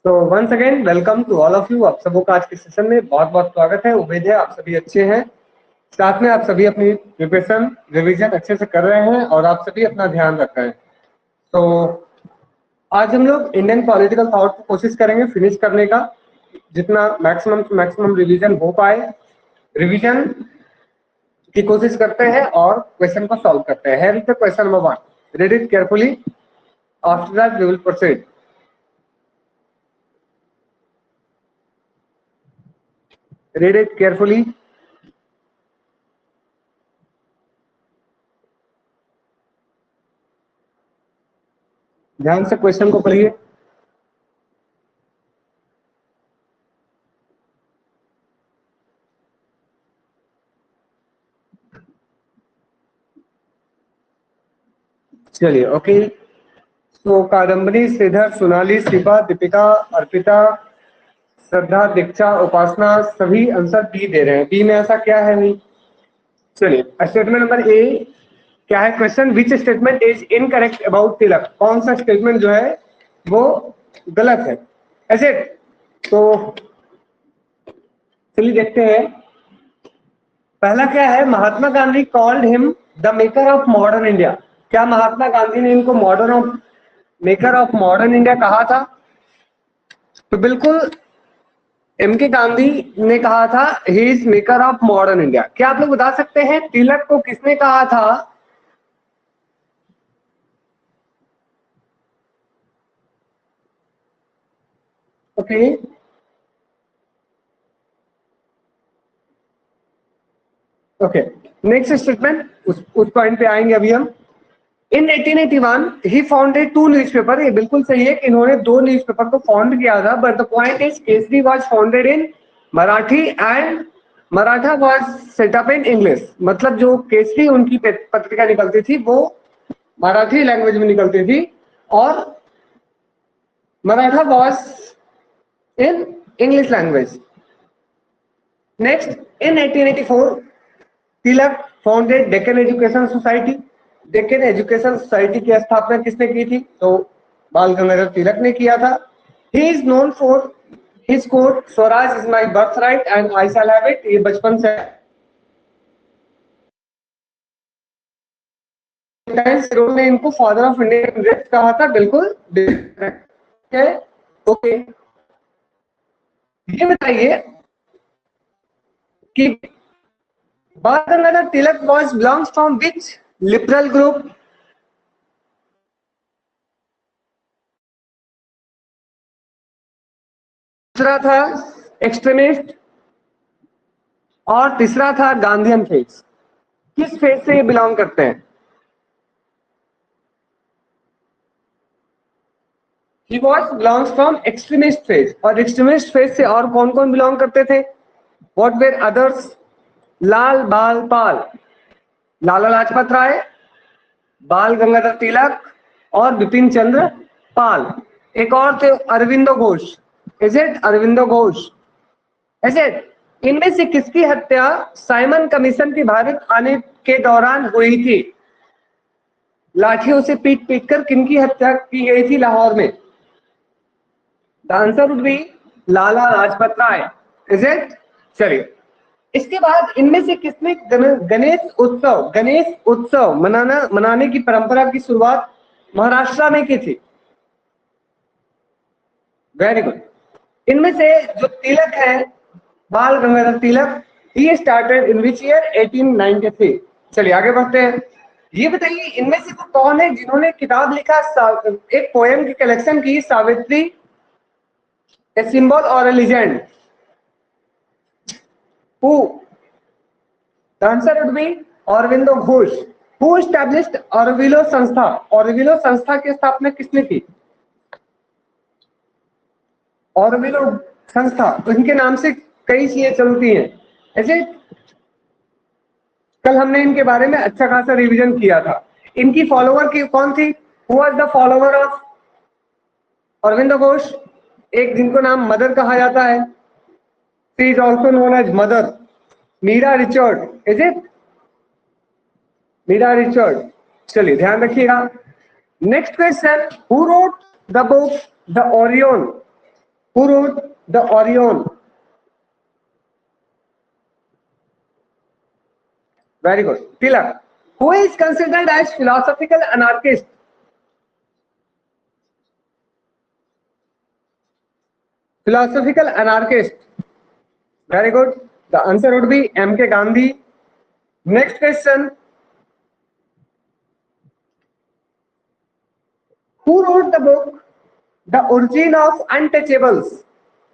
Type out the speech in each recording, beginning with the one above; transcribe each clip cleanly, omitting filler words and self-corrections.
तो once again welcome to all of you. आप सबों का आज के सेशन में बहुत बहुत स्वागत है। उम्मीद है आप सभी अच्छे हैं। साथ में आप सभी अपनी प्रिपरेशन रिवीजन अच्छे से कर रहे हैं और आप सभी अपना ध्यान रख रहे हैं। तो आज हम लोग इंडियन पॉलिटिकल थॉट की कोशिश करेंगे फिनिश करने का, जितना मैक्सिमम रिवीजन हो पाए। रिवीजन की कोशिश करते हैं और क्वेश्चन को सॉल्व करते हैं। Here is the question number 1. Read it carefully. After that we will proceed. Read it carefully. ध्यान से क्वेश्चन को पढ़िए। चलिए ओके। तो कादम्बरी, श्रीधर, सोनाली, शिवा, दीपिका, अर्पिता, श्रद्धा, दीक्षा, उपासना सभी आंसर बी दे रहे हैं। बी में ऐसा क्या है नहीं। चलिए स्टेटमेंट नंबर ए क्या है question, which statement is incorrect about Tilak. कौन सा स्टेटमेंट जो है वो गलत है ऐसे। तो चलिए देखते हैं। पहला क्या है, Mahatma Gandhi called him the maker of modern India. क्या महात्मा गांधी ने इनको मेकर ऑफ मॉडर्न इंडिया कहा था? तो बिल्कुल एम के गांधी ने कहा था he is maker of modern India. क्या आप लोग बता सकते हैं तिलक को किसने कहा था? ओके ओके, नेक्स्ट स्टेटमेंट उस पॉइंट पे आएंगे अभी हम। इन 1881 ही फाउंडेड 2 न्यूज़पेपर। ये बिल्कुल सही है कि इन्होंने 2 न्यूज़पेपर को फाउंड किया था, but the point is Kesari was founded in Marathi and Maratha was set up in English. मतलब जो केसरी उनकी पत्रिका निकलती थी वो मराठी लैंग्वेज में निकलती थी और Maratha was in English language. Next, in 1884 Tilak founded Deccan education society. Deccan education society की स्थापना किसने की थी? तो बाल गंगाधर तिलक ने किया था। He is known for his quote swaraj is my birthright and I shall have it. ये बचपन से ने इनको फादर ऑफ इंडियन कहा था। बिल्कुल ओके। ये बताइए कि बाल गंगाधर तिलक was belongs from which liberal group? दूसरा था एक्सट्रीमिस्ट और तीसरा था गांधीयन फेज। किस फेज से ये बिलोंग करते हैं? He was belongs from extremist phase। और एक्सट्रीमिस्ट फेज से और कौन कौन बिलोंग करते थे? What were others? लाल बाल पाल, लाला लाजपत राय, बाल गंगाधर तिलक और बिपिन चंद्र पाल। एक और थे Aurobindo Ghosh. Is it Aurobindo Ghosh? Is it? इनमें से किसकी हत्या साइमन कमीशन की भारत आने के दौरान हुई थी? लाठियों से पीट पीट कर किनकी हत्या की गई थी लाहौर में? The answer would be Lala Lajpat Rai. Is it? चलिए इसके बाद इनमें से किसने गणेश उत्सव मनाने की परंपरा की शुरुआत महाराष्ट्र में की थी? Very good. इनमें से जो तिलक है Bal Gangadhar Tilak, he started in which year? 1893। चलिए आगे बढ़ते हैं। ये बताइए इनमें से वो कौन है जिन्होंने किताब लिखा, एक पोएम की कलेक्शन की, सावित्री ए सिंबल और a legend? Who? The answer would be Aurobindo Ghosh. Who established Auroville संस्था? ऑरोविलो संस्था की स्थापना किसने की? ऑरोविलो संस्था, इनके नाम से कई चीजें चलती हैं ऐसे। कल हमने इनके बारे में अच्छा खासा रिवीजन किया था। इनकी फॉलोवर की कौन थी? Who was the follower of Aurobindo Ghosh? एक जिनको नाम मदर कहा जाता है, she is also known as mother, Mirra Richard. Is it? Mirra Richard. चलिए ध्यान रखिएगा। Next question, who wrote the book the Orion? Who wrote the Orion? Very good. Tilak. Who is considered as philosophical anarchist? Philosophical anarchist. Very good. The answer would be M.K. Gandhi. Next question. Who wrote the book The Origin of Untouchables?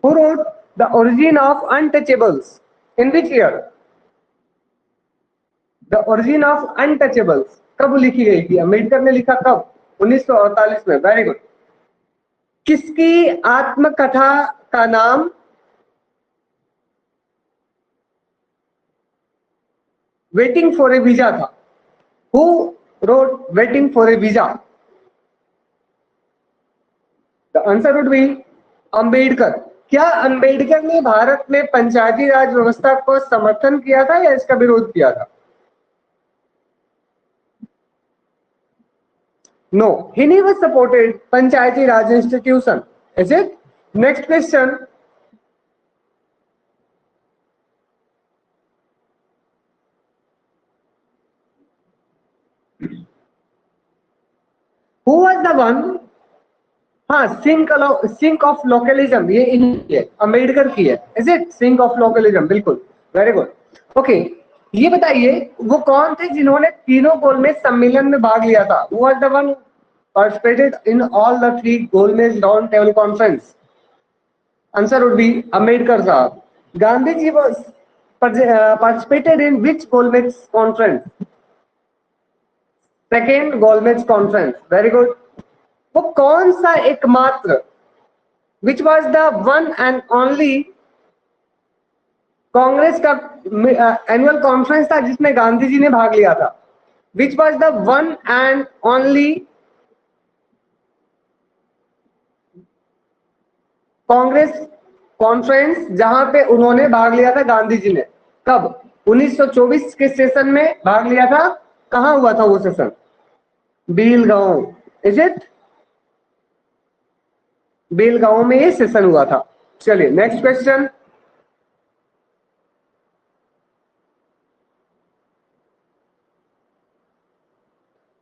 Who wrote The Origin of Untouchables? In which year? The Origin of Untouchables. कब लिखी गई थी? अम्बेडकर ने लिखा कब? 1948 में. Very good. किसकी आत्मकथा का नाम वेटिंग फॉर ए वीजा था? Who wrote Waiting for a Visa? The answer would be Ambedkar. क्या अंबेडकर ने भारत में पंचायती राज व्यवस्था को समर्थन किया था या इसका विरोध किया था? No, he never supported Panchayati Raj institution. Is it? Next question. Who was the one? हाँ, सिंक ऑफ लोकलिज्म, ये इनकी है, अम्बेडकर की है. Is it? सिंक ऑफ लोकलिज्म, बिल्कुल. Very good. ओके, ये बताइए वो कौन थे जिन्होंने तीनों गोलमेज सम्मेलन में भाग लिया था? Who was the one participated in all the three Golmez round table conference? Answer would be Ambedkar साहब. Gandhi ji was participated in which Golmez conference? Second Golmez conference. Very good. वो कौन सा एकमात्र, which was the one and only Congress का annual conference था जिसमें गांधी जी ने भाग लिया था? Which was the one and only Congress conference जहां पे उन्होंने भाग लिया था गांधी जी ने? कब? 1924 के सेशन में भाग लिया था. कहां हुआ था वो session? Belgaum. Is it? Belgaum में ये सेशन हुआ था. चलिए next question.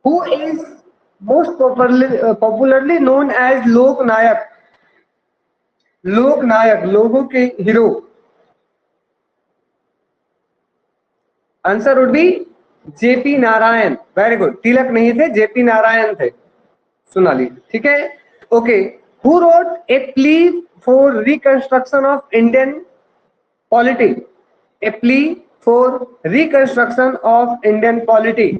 Who is most popularly known as Lok Nayak? Lok Nayak, लोगों के हीरो. Answer would be JP Narayan. Very good. Tilak नहीं थे, जेपी नारायण थे. सोनाली, ठीक है. Okay. Who wrote a plea for reconstruction of Indian polity? A plea for reconstruction of Indian polity.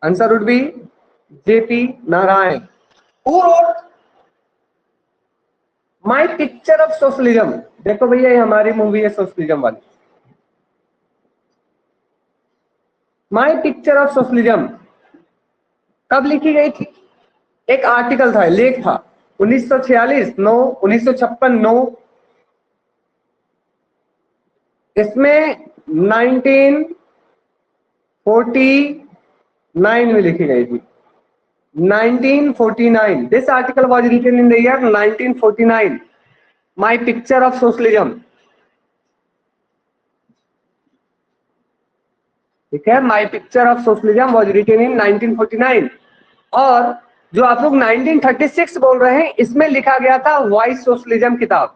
Answer would be JP Narayan. Who road my picture of socialism? देखो भैया, ये हमारी movie है सोशलिज्म वाली. माई पिक्चर ऑफ सोशलिज्म कब लिखी गई थी? एक आर्टिकल था, लेख था. 1946 नो, 1956 नो. इसमें 1949 में लिखी गई थी. 1949. This article was written in the year 1949. My picture of socialism. ठीक है, my picture of socialism was written in 1949. और जो आप लोग 1936 बोल रहे हैं, इसमें लिखा गया था वाई सोशलिज्म किताब.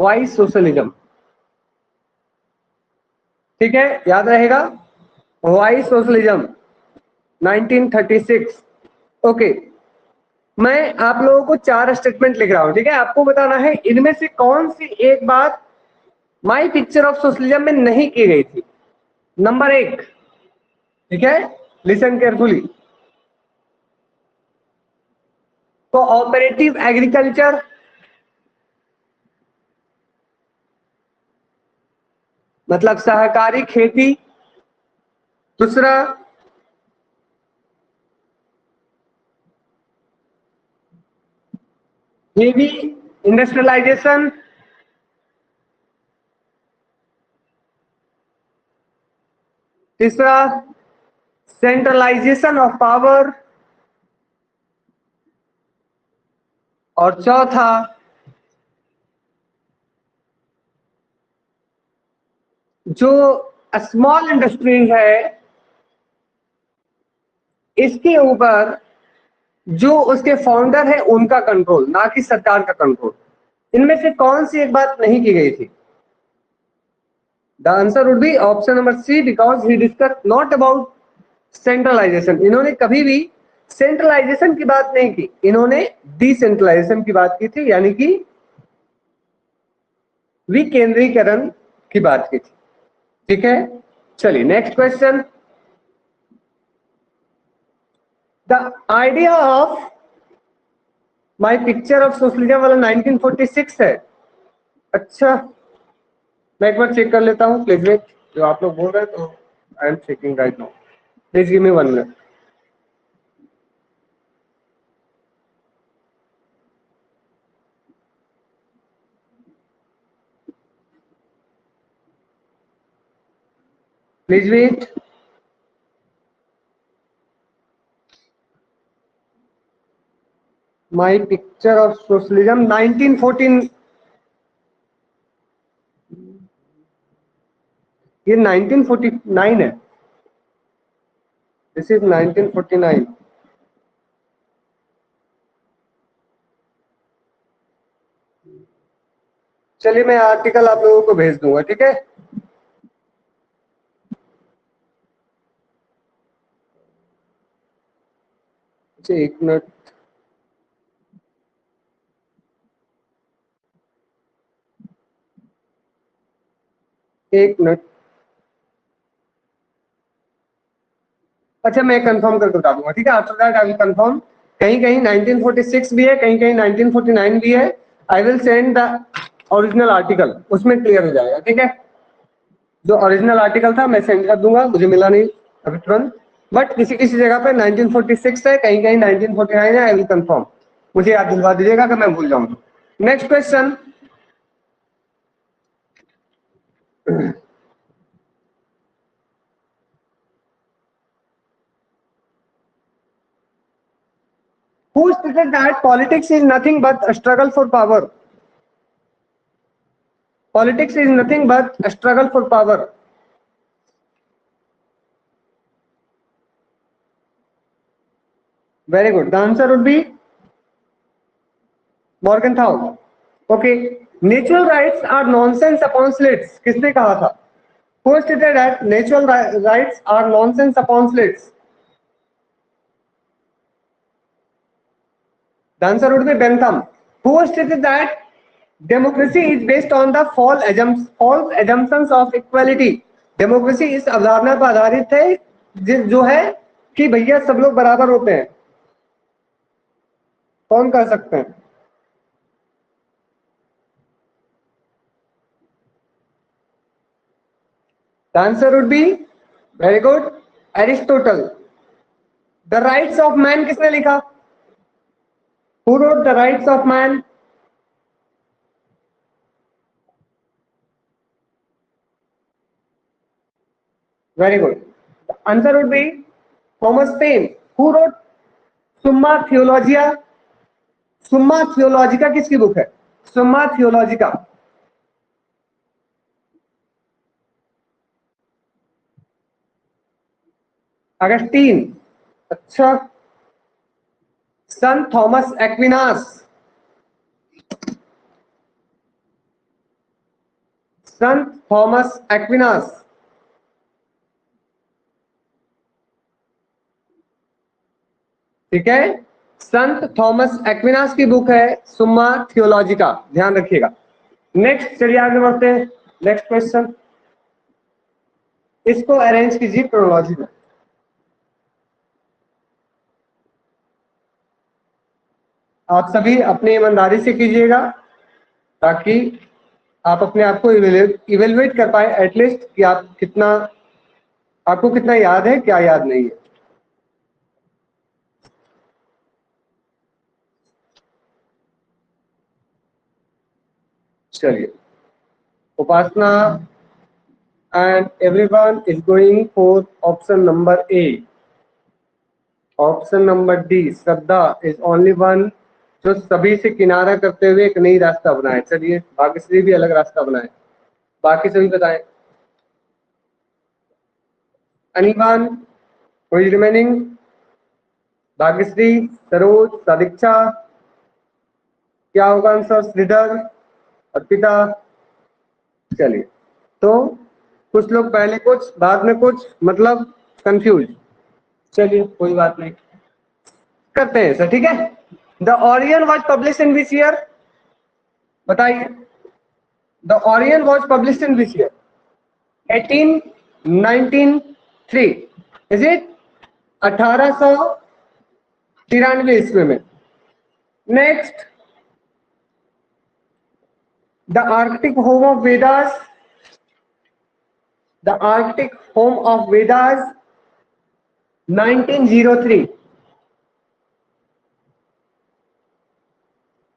Why socialism. ठीक है, याद रहेगा. Why socialism 1936. ओके. मैं आप लोगों को 4 स्टेटमेंट लिख रहा हूं. ठीक है, आपको बताना है इनमें से कौन सी एक बात माई पिक्चर ऑफ सोशलिज्म में नहीं की गई थी. नंबर 1. ठीक है, लिसन केयरफुली. कोऑपरेटिव एग्रीकल्चर, मतलब सहकारी खेती. दूसरा, हेवी इंडस्ट्रियलाइजेशन. तीसरा, सेंट्रलाइजेशन ऑफ पावर. और चौथा जो स्मॉल इंडस्ट्रीज है इसके ऊपर जो उसके फाउंडर है उनका कंट्रोल, ना कि सरकार का कंट्रोल। इनमें से कौन सी एक बात नहीं की गई थी? The answer would be option number C, because he discuss not about centralisation. इन्होंने कभी भी सेंट्रलाइजेशन की बात नहीं की, इन्होंने डिसेंट्रलाइजेशन की बात की थी, यानी कि विकेंद्रीकरण की बात की थी। ठीक है, चलिए next question. The idea of my picture of socialism वाला 1946 है। अच्छा, मैं एक बार चेक कर लेता हूँ, प्लीज वेट। जो आप लोग बोल रहे हैं तो I am checking right now, please give me 1 minute. Please wait. My picture of socialism 1914, ये 1949 है। This is 1949। चलिए मैं आर्टिकल आप लोगों को भेज दूंगा, ठीक है। अच्छा, एक मिनट। एक मिनट। अच्छा, मैं कंफर्म करके बता दूंगा, ठीक है। After that I will confirm. कहीं कहीं 1946 भी है, कहीं कहीं 1949 भी है। I will send the original article, उसमें क्लियर हो जाएगा, ठीक है। जो ओरिजिनल आर्टिकल था मैं सेंड कर दूंगा, मुझे मिला नहीं अभी तुरंत, बट किसी किसी जगह पे 1946 है, कहीं कहीं 1949 है। आई विल कंफर्म, मुझे याद दिलवा दीजिएगा अगर मैं भूल जाऊं। Next question. Who stated that politics is nothing but a struggle for power? Politics is nothing but a struggle for power. Very good. The answer would be Morgenthau. Okay. Natural rights are nonsense upon slits. किसने कहा था? Who stated that natural rights are nonsense upon slits? The answer would be Bentham. Who stated that democracy is based on the false assumptions of equality? Democracy इस अवधारणा पर आधारित है जो है कि भैया सब लोग बराबर होते हैं। कौन कर सकते हैं? The answer would be very good, Aristotle. The Rights of Man किसने लिखा? Who wrote the Rights of Man? Very good. The answer would be Thomas Paine. Who wrote Summa Theologia? Summa Theologica किसकी book है? Summa Theologica. Augustine. अच्छा, संत Thomas Aquinas. संत Thomas Aquinas. ठीक है, संत Thomas Aquinas की book है सुम्मा थियोलॉजिका, ध्यान रखिएगा। नेक्स्ट, चलिए आगे बढ़ते हैं। नेक्स्ट क्वेश्चन, इसको अरेंज कीजिए क्रोनोलॉजी में। आप सभी अपनी ईमानदारी से कीजिएगा ताकि आप अपने आप को इवेलुएट कर पाए एटलीस्ट कि आप कितना, आपको कितना याद है, क्या याद नहीं है। चलिए, उपासना and everyone is going for option number A. Option number D, Shraddha is only one तो सभी से किनारा करते हुए एक नई रास्ता बनाए। चलिए भाग्यश्री भी अलग रास्ता बनाए, बाकी सभी बताएं। अनिवान, कोई रिमेनिंग? भाग्यश्री, सरोज, सदीक्षा, क्या होगा आंसर? श्रीधर, अर्पिता। चलिए, तो कुछ लोग पहले कुछ बाद में कुछ, मतलब कंफ्यूज। चलिए कोई बात नहीं, करते हैं सर, ठीक है। The Orion was publish in which year? बताइए। The Orion was publish in which year? 1893, is it? 1893 ईस्वी में। Next, the Arctic home of Vedas, the Arctic home of Vedas 1903।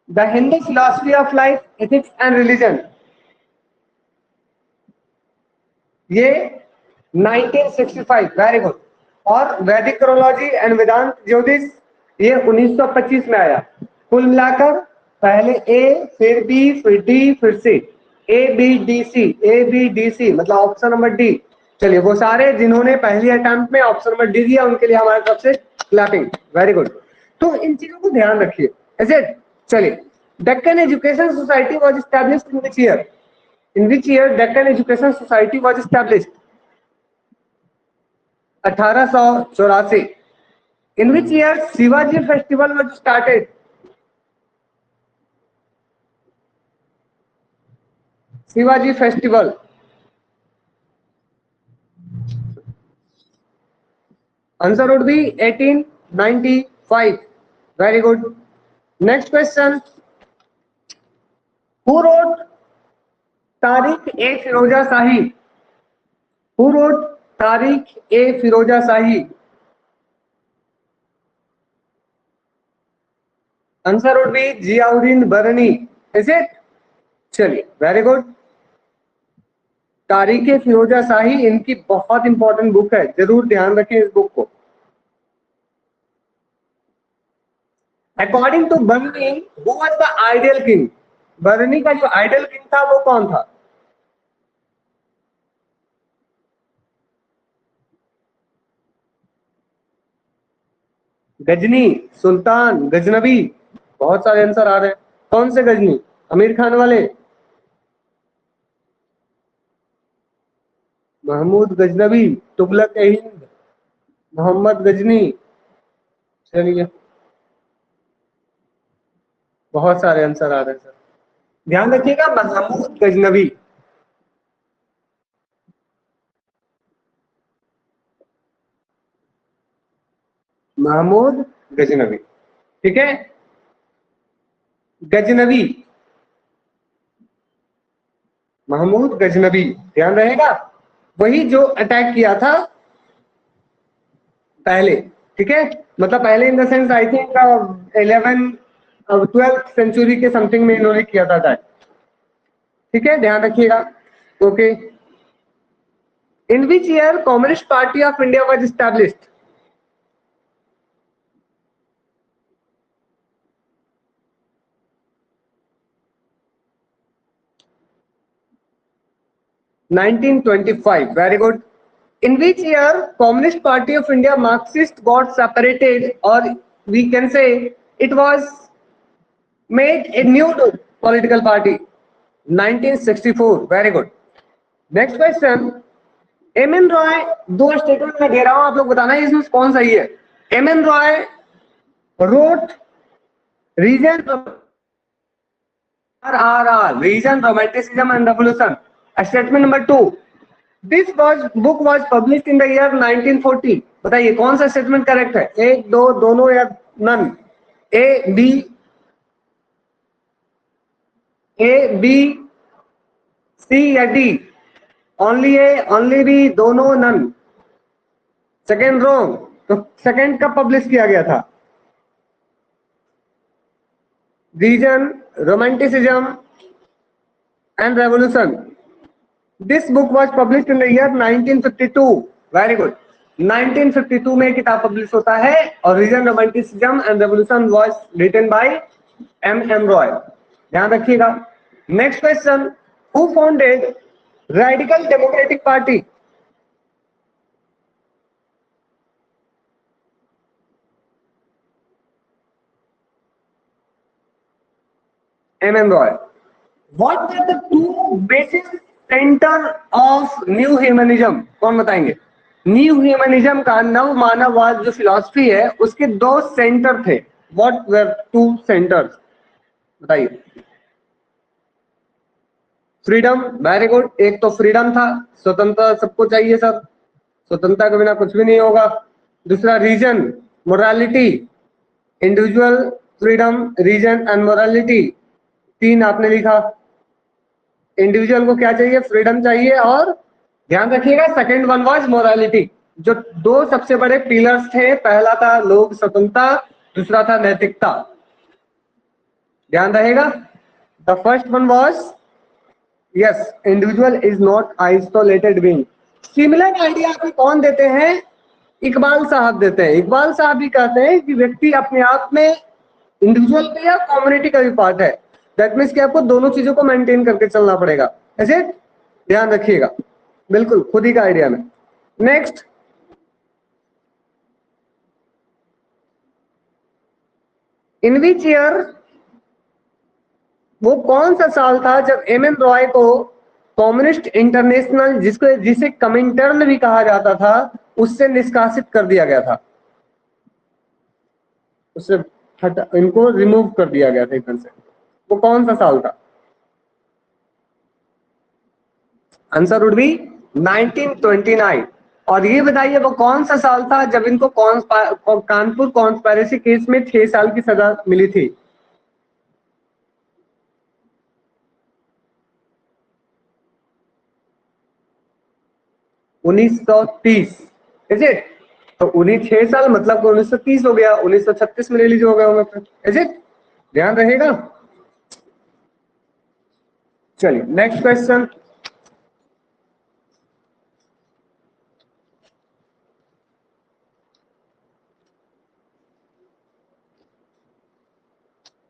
The Hindu philosophy of life, ethics and religion, ये 1965, very good. और वैदिक क्रोलॉजी and वेदांत ज्योतिष, ये 1925 में आया। कुल मिलाकर पहले ए, फिर बी, फिर डी, फिर C, A B D C, A B D C, मतलब ऑप्शन नंबर डी। चलिए, वो सारे जिन्होंने पहली अटेम्प्ट में ऑप्शन नंबर डी दिया उनके लिए हमारे तरफ से क्लैपिंग, वेरी गुड। तो इन चीजों को ध्यान रखिए, ऐसे। चलिए, Deccan education society was established in which year? In which year Deccan Education Society was established? 1884. In which year Shivaji Festival was started? Shivaji Festival. Answer would be 1895. Very good. Next question. Who wrote Tariq-e-Firoza Shahi? Who wrote Tariq-e-Firoza Shahi? Answer would be Ziauddin Barani. Is it? चलिए, very good. तारीख-ए-फिरोजा शाही इनकी बहुत important book है, जरूर ध्यान रखें इस book को। According to Barani, who was the ideal king? Barani का जो आइडियल किंग था वो कौन था? गजनी, सुल्तान, गजनबी, बहुत सारे आंसर आ रहे हैं। कौन से गजनी? आमिर खान वाले? महमूद गजनबी, तुगलक-ए-हिंद, मोहम्मद गजनी। चलिए, बहुत सारे आंसर आ रहे हैं सर, ध्यान रखिएगा। महमूद गजनबी। महमूद गजनबी, ठीक है। गजनबी, महमूद गजनबी, ध्यान रहेगा। वही जो अटैक किया था पहले, ठीक है। मतलब पहले in the sense I think 12th century के समथिंग में इन्होंने किया था अटैक, ठीक है, ध्यान रखिएगा। Okay. In which year Communist Party of India was established? (1925). Very good. In which year Communist Party of India Marxist got separated, or we can say it was made a new political party? 1964. Very good. Next question. M.N. Roy, दो statement में दे रहा हूं, आप लोग बताना है इसमें कौन सही है। M.N. Roy wrote Reason RRR, Reason, Romanticism and Revolution. Statement number 2. This book was published in the year 1940. बताइए कौन सा स्टेटमेंट करेक्ट है? एक, दो, दोनों या नन? ए बी, सी या D? Only A, only B, दोनों, नन? Second wrong. तो सेकेंड कब पब्लिश किया गया था? Reason, romanticism and revolution. This book was published in the year 1952. Very good. 1952 में किताब पब्लिश होता है और reason, romanticism and revolution was written by M Roy, ध्यान रखिएगा। Next question, who founded radical democratic party? M Roy. What are the two basic centre of new humanism? कौन बताएंगे? New humanism का नव मानववाद जो फिलॉसफी है उसके दो सेंटर थे। What were two centres? बताइए। Freedom, very good. एक तो फ्रीडम था, स्वतंत्रता सबको चाहिए सर, स्वतंत्रता के बिना कुछ भी नहीं होगा। दूसरा reason, morality, individual freedom, reason and morality. तीन आपने लिखा। इंडिविजुअल को क्या चाहिए? फ्रीडम चाहिए, और ध्यान रखिएगा सेकंड वन वाज मोरालिटी। जो दो सबसे बड़े पिलर्स थे, पहला था लोक स्वतंत्रता, दूसरा था नैतिकता। ध्यान रहेगा। The first one was yes, individual is not isolated being. Similar idea आपको कौन देते हैं? इकबाल साहब देते हैं। इकबाल साहब भी कहते हैं कि व्यक्ति अपने आप में इंडिविजुअल का या कम्युनिटी का भी पार्ट है। दैट मीन्स कि आपको दोनों चीजों को मेंटेन करके चलना पड़ेगा। ऐसे ध्यान रखिएगा, बिल्कुल खुद ही का आइडिया में। नेक्स्ट, इन विच ईयर, वो कौन सा साल था जब एम रॉय को कम्युनिस्ट इंटरनेशनल, जिसे कमिंटर्न भी कहा जाता था, उससे निष्कासित कर दिया गया था? उससे इनको रिमूव कर दिया गया था इधर से। वो कौन सा साल था? Answer would B 1929। और ये बताइए वो कौन सा साल था जब इनको कानपुर कॉन्स्पिरेसी केस में 6 साल की सजा मिली थी? 1930। Is it? तो 6 साल मतलब 1930 हो गया, 1936 में रिलीज हो गया होगा फिर। Is it? ध्यान रहेगा। चलिए next question,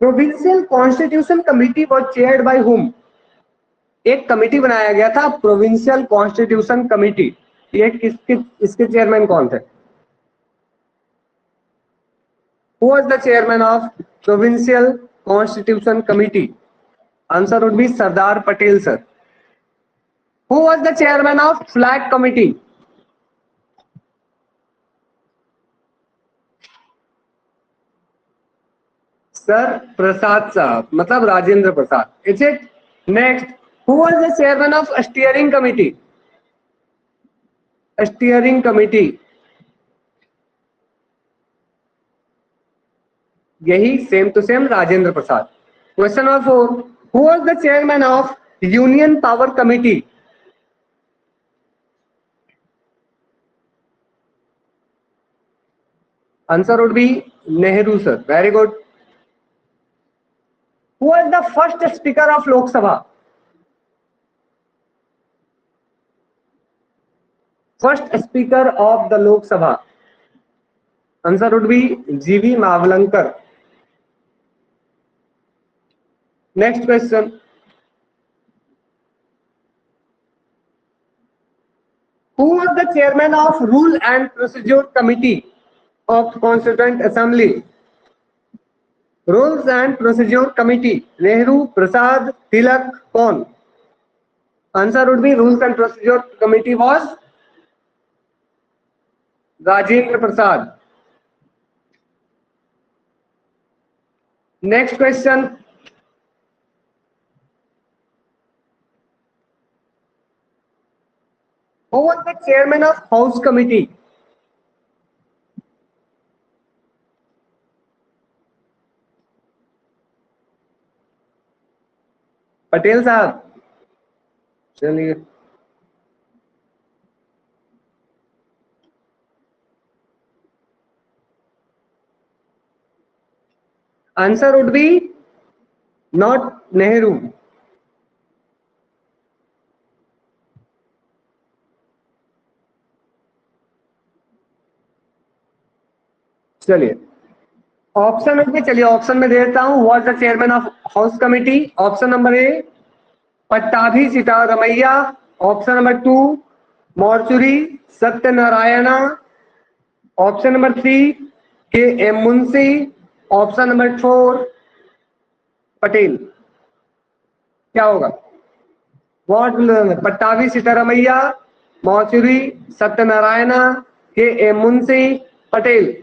provincial constitution committee was chaired by whom? एक कमिटी बनाया गया था प्रोविंशियल कॉन्स्टिट्यूशन कमिटी, ये किसके, इसके चेयरमैन कौन थे? Who was the chairman of provincial constitution committee? Answer would be Sardar Patel sir. Who was the chairman of flag committee? Sir Prasad sahab, मतलब Rajendra Prasad. Is it? Next, who was the chairman of steering committee? Steering committee, यही same to same Rajendra Prasad. Question number 4, who was the chairman of union power committee? Answer would be Nehru sir, very good. Who was the first speaker of Lok Sabha? First speaker of the Lok Sabha, answer would be GV Mavalankar. Next question, who was the chairman of rule and procedure committee of constituent assembly? Rules and procedure committee, Nehru, Prasad, Tilak, कौन? Answer would be rules and procedure committee was Rajendra Prasad. Next question, who was the chairman of house committee? Patel sahab. चलिए, answer would be not Nehru. चलिए, option में चलिए option में दे देता हूँ। What the chairman of house committee? Option number A Pattabhi Sitaramayya, option number 2 Moturi Satyanarayana, option number 3 K M Munshi, option number 4 Patel. क्या होगा? What Pattabhi Sitaramayya, Moturi Satyanarayana, K M Munshi, Patel.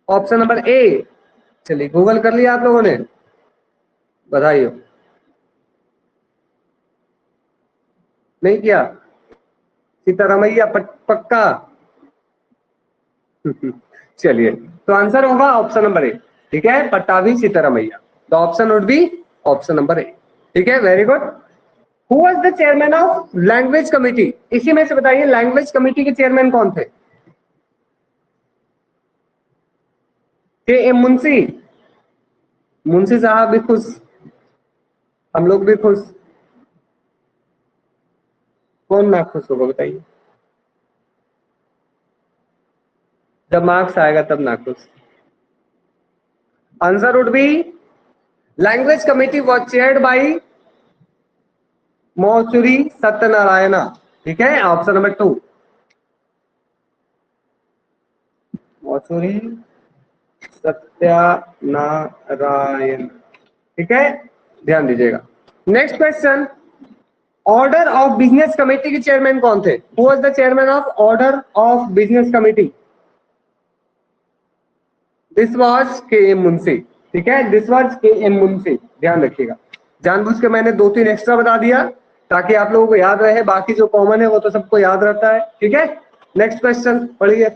Option number A. चलिए गूगल कर लिया आप लोगों ने? बधाई हो। नहीं किया? सीतारमैया पक्का? चलिए तो आंसर होगा ऑप्शन नंबर ए। ठीक है, Pattabhi Sitaramayya. The option would be option number ए। ठीक है, very good. Who was the chairman of language committee? इसी में से बताइए लैंग्वेज कमिटी के चेयरमैन कौन थे? के एम मुंशी। मुंशी साहब भी खुश, हम लोग भी खुश, कौन ना खुश होगा बताइए? जब मार्क्स आएगा तब ना खुश। Answer would be language committee was chaired by Moturi Satyanarayana. ठीक है, ऑप्शन नंबर 2 मौर्चुरी सत्यनारायण। ठीक है, ध्यान दीजिएगा। Next question, order of business committee के चेयरमैन कौन थे? Who was the chairman of order of business committee? This was के एम मुंशी। ठीक है, दिस वाज के एम मुंशी। ध्यान रखिएगा, जानबूझ के मैंने 2-3 एक्स्ट्रा बता दिया ताकि आप लोगों को याद रहे। बाकी जो कॉमन है वो तो सबको याद रहता है। ठीक है, नेक्स्ट क्वेश्चन पढ़िए।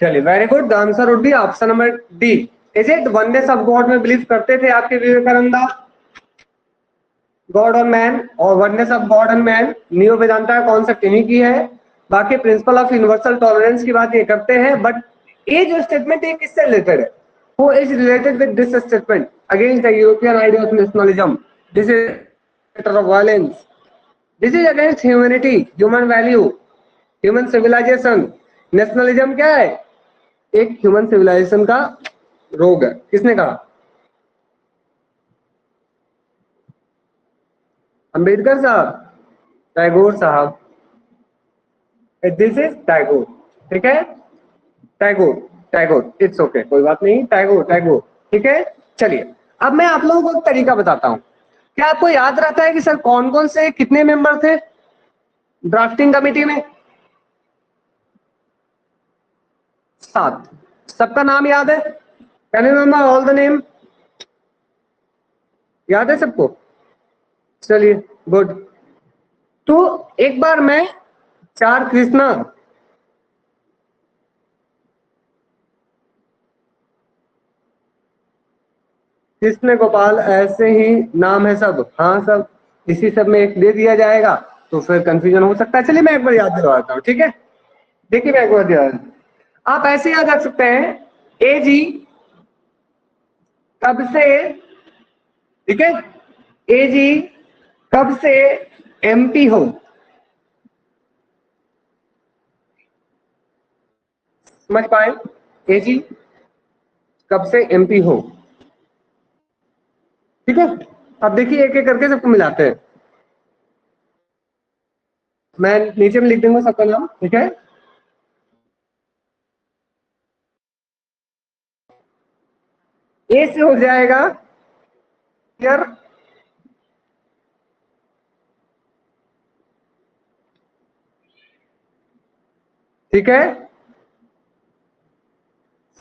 चलिए, very good. The answer would be option number D. Is it oneness of God में बिलीव करते थे आपके विवेकानंद? गॉड और मैन, और oneness of God and man neo Vedanta का कॉन्सेप्ट इन्हीं की है। बाकी प्रिंसिपल ऑफ यूनिवर्सल टॉलरेंस की बात ये करते हैं, बट ये जो स्टेटमेंट है किससे रिलेटेड है? Who is related with this statement against the European idea of nationalism? This is of violence, this is against humanity, human value, human civilisation. Nationalism क्या है? एक ह्यूमन सिविलाइजेशन का रोग है। किसने कहा? अंबेडकर साहब? टैगोर साहब? This is Tagore. ठीक है, टैगोर, टैगोर, इट्स ओके, कोई बात नहीं, टैगोर, टैगोर। ठीक है, चलिए अब मैं आप लोगों को एक तरीका बताता हूं। क्या आपको याद रहता है कि सर कौन कौन से कितने मेंबर थे ड्राफ्टिंग कमेटी में? 7। सबका नाम याद है? Can you remember all the name? याद है सबको? चलिए, गुड। तो एक बार मैं 4 कृष्णा, कृष्ण गोपाल, ऐसे ही नाम है सब। हाँ, सब इसी सब में एक दे दिया जाएगा तो फिर कंफ्यूजन हो सकता है। चलिए मैं एक बार याद दिलवाता हूँ। ठीक है, देखिए मैं एक बार याद, आप ऐसे याद रख सकते हैं। ए जी कब से, ठीक है, ए जी कब से एमपी हो? समझ पाए? ए जी कब से एमपी हो? ठीक है, अब देखिए एक एक करके सबको मिलाते हैं। मैं नीचे में लिख दूंगा सबका नाम। ठीक है, ए से हो जाएगा यार, ठीक है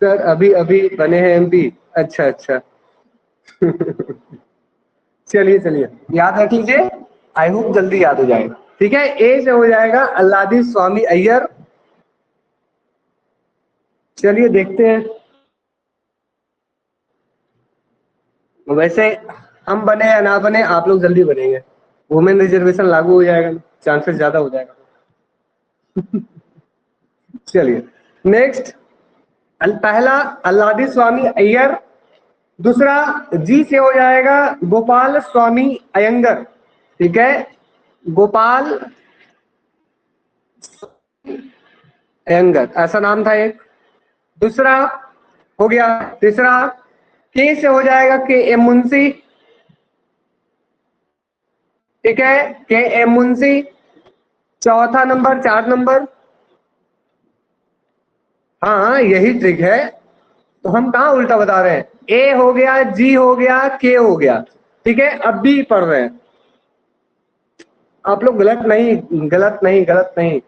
सर, अभी अभी बने हैं एमपी। अच्छा अच्छा। चलिए चलिए, याद रख लीजिए। आई होप जल्दी याद हो जाएगा। ठीक है, ए से हो जाएगा अल्लादी स्वामी अय्यर। चलिए देखते हैं। वैसे हम बने या ना बने, आप लोग जल्दी बनेंगे। वुमेन रिजर्वेशन लागू हो जाएगा, चांसेस ज्यादा हो जाएगा। चलिए नेक्स्ट, पहला अल्लादी स्वामी अय्यर, दूसरा जी से हो जाएगा गोपाल स्वामी अयंगर। ठीक है, गोपाल अयंगर ऐसा नाम था एक। दूसरा हो गया। तीसरा के से हो जाएगा के एम मुंशी। ठीक है, के एम मुंशी। चौथा नंबर, 4 नंबर। हाँ यही ट्रिक है, तो हम कहाँ उल्टा बता रहे हैं। ए हो गया, जी हो गया, के हो गया। ठीक है, अब बी पढ़ रहे हैं। आप लोग गलत नहीं, गलत नहीं, गलत नहीं,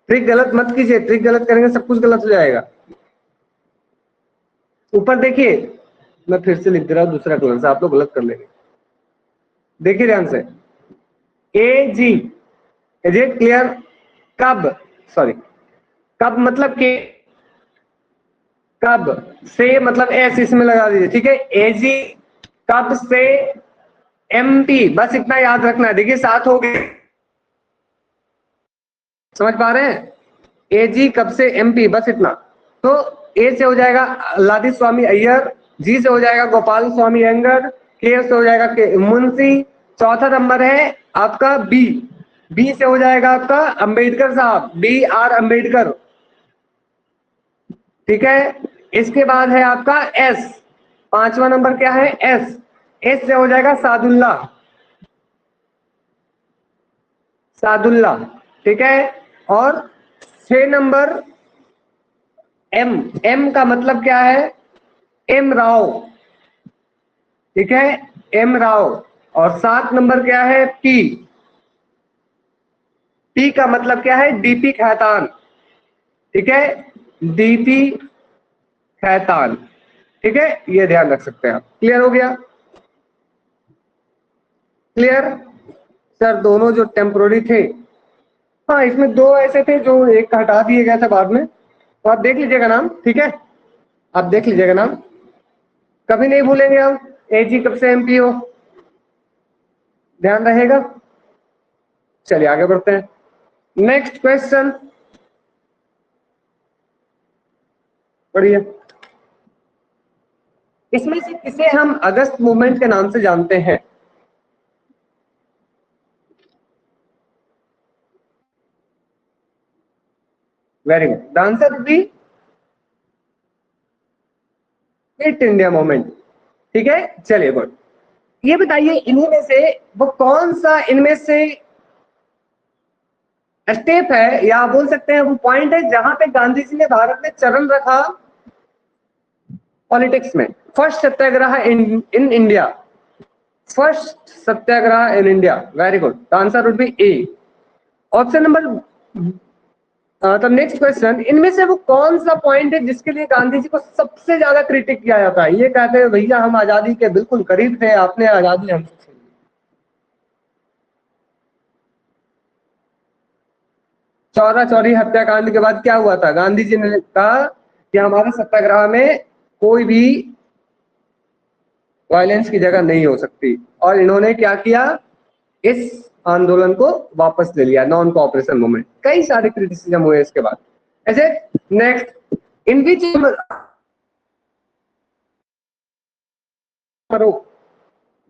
ट्रिक गलत मत कीजिए। ट्रिक गलत करेंगे सब कुछ गलत हो जाएगा। ऊपर देखिए, मैं फिर से लिख दे रहा हूँ दूसरा कलर से, आप लोग गलत कर लेंगे। देखिए ध्यान से, ए जी, इज इट क्लियर? कब, सॉरी, कब मतलब के, कब से मतलब एस इसमें लगा दीजिए। ठीक है, एजी कब से एमपी, बस इतना याद रखना है। देखिए 7 हो गए, समझ पा रहे हैं? एजी कब से एमपी, बस इतना। तो ए से हो जाएगा लादी स्वामी अय्यर, जी से हो जाएगा गोपाल स्वामी अयंगर, के से हो जाएगा के मुंशी। चौथा नंबर है आपका बी, बी से हो जाएगा आपका अंबेडकर साहब, बी आर अंबेडकर। ठीक है, इसके बाद है आपका एस, 5वां नंबर क्या है? एस, एस से हो जाएगा सादुल्ला, सादुल्ला। ठीक है, और 6 नंबर एम, एम का मतलब क्या है? एम राव। ठीक है, एम राव। और 7 नंबर क्या है? पी, पी का मतलब क्या है? डीपी खैतान। ठीक है, डीपी खैतान। ठीक है, ये ध्यान रख सकते हैं आप। क्लियर हो गया? क्लियर? सर दोनों जो टेम्पोररी थे, हाँ इसमें 2 ऐसे थे जो एक हटा दिए गए थे बाद में, तो आप देख लीजिएगा नाम। ठीक है, आप देख लीजिएगा नाम, कभी नहीं भूलेंगे हम। एजी कब से एमपी हो, ध्यान रहेगा। चलिए आगे बढ़ते हैं। नेक्स्ट क्वेश्चन पढ़िए। इसमें से किसे हम अगस्त मूवमेंट के नाम से जानते हैं? Very good, the answer would B quit India movement. ठीक है, चलिए गुड। ये बताइए इन्हीं में से वो कौन सा इनमें से स्टेप है, या बोल सकते हैं वो पॉइंट है जहां पे गांधी जी ने भारत में चरण रखा पॉलिटिक्स में। First Satyagraha in India, first Satyagraha in India. Very good, the answer would be A, option number. तो नेक्स्ट क्वेश्चन, इनमें से वो कौन सा पॉइंट है जिसके लिए गांधी जी को सबसे ज्यादा क्रिटिक किया जाता है? ये कहते हैं भैया हम आजादी के बिल्कुल करीब थे, आपने आजादी हमसे छीन ली। चौरा चौरी हत्याकांड के बाद क्या हुआ था? गांधी जी ने कहा कि हमारे सत्याग्रह में कोई भी वायलेंस की जगह नहीं हो सकती, और इन्होंने क्या किया? इस आंदोलन को वापस ले लिया, नॉन कोऑपरेशन मूवमेंट। कई सारे क्रिटिसिज्म हुए इसके बाद। ऐसे next, in which,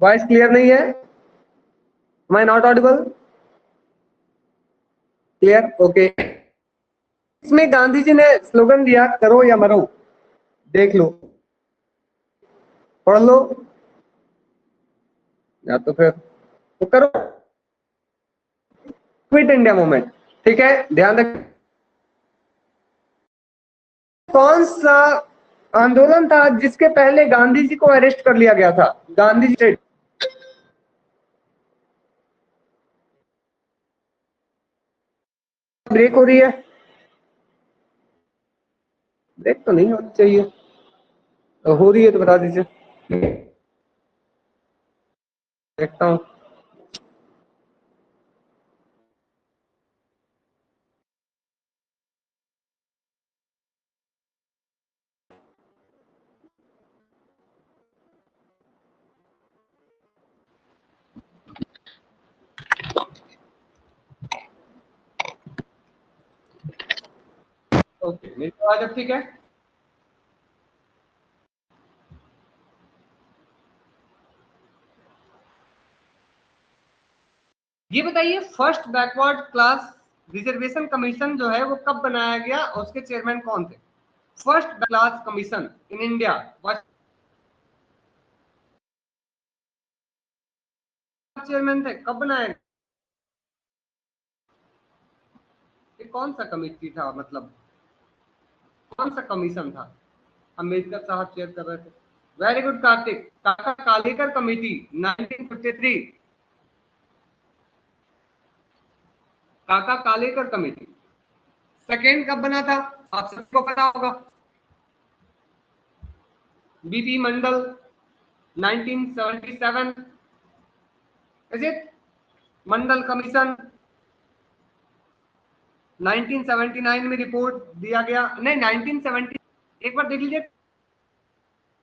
voice clear नहीं है? Am I not audible? Clear, okay. इसमें गांधी जी ने स्लोगन दिया करो या मरो। देख लो, पढ़ लो, या तो फिर तो करो, क्विट इंडिया मूवमेंट। ठीक है, ध्यान रख। कौन सा आंदोलन था जिसके पहले गांधी जी को अरेस्ट कर लिया गया था? गांधी जी, ब्रेक हो रही है? ब्रेक तो नहीं होनी चाहिए, तो हो रही है तो बता दीजिए, देखता हूँ। ओके, मेरी आवाज अब ठीक है? ये बताइए, first backward class reservation commission जो है वो कब बनाया गया और उसके चेयरमैन कौन थे? First class commission in India chairman थे, कब बनाया गया? ये कौन सा कमेटी था, मतलब कौन सा कमीशन था? अम्बेडकर साहब चेयर कर रहे थे। Very good Kartik. काका कालेकर कमेटी 1953। काका कालेकर कमेटी। सेकेंड कब बना था? आप सबको पता होगा। BP Mandal 1977। Is it? Mandal commission 1979 में रिपोर्ट दिया गया, नहीं 1970, एक बार देख लीजिए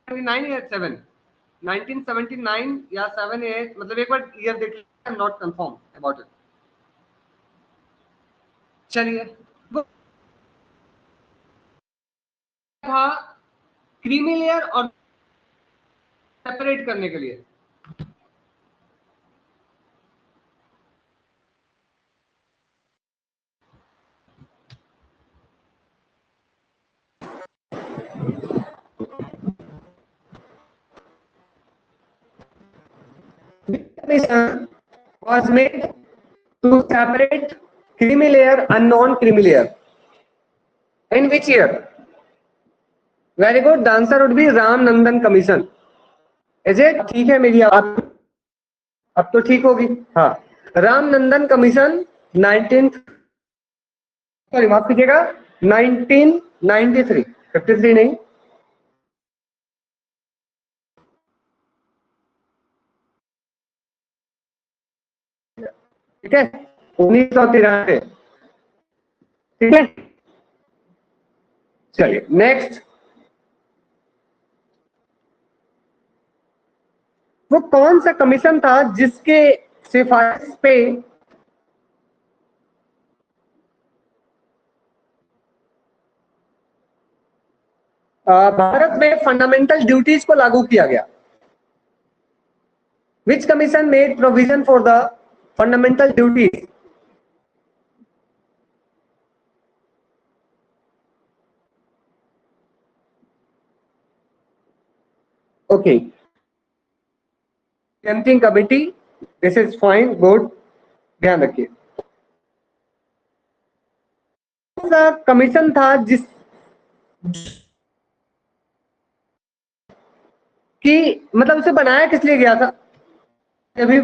9 या 7, 1979 या 7 या 8, मतलब एक बार ईयर देख लीजिए, आई am not confirm about it. चलिए, वो था क्रीमी लेयर और सेपरेट करने के लिए। Was made to separate creamy layer and non-creamy layer. In which year? Very good. The answer would be Ram Nandan commission. Is it? ठीक है मेरी आप अब तो ठीक होगी। हाँ, राम नंदन कमीशन 19, सॉरी माफ कीजिएगा, 1993, 53 नहीं। ठीक है, 1993। ठीक है, चलिए नेक्स्ट। वो कौन सा कमीशन था जिसके सिफारिश पे भारत में फंडामेंटल ड्यूटीज को लागू किया गया? Which commission made provision for the fundamental duties? Okay, tempting committee, this is fine, good, ध्यान रखिए। कौन सा कमीशन था जिस कि मतलब उसे बनाया किस लिए गया था? अभी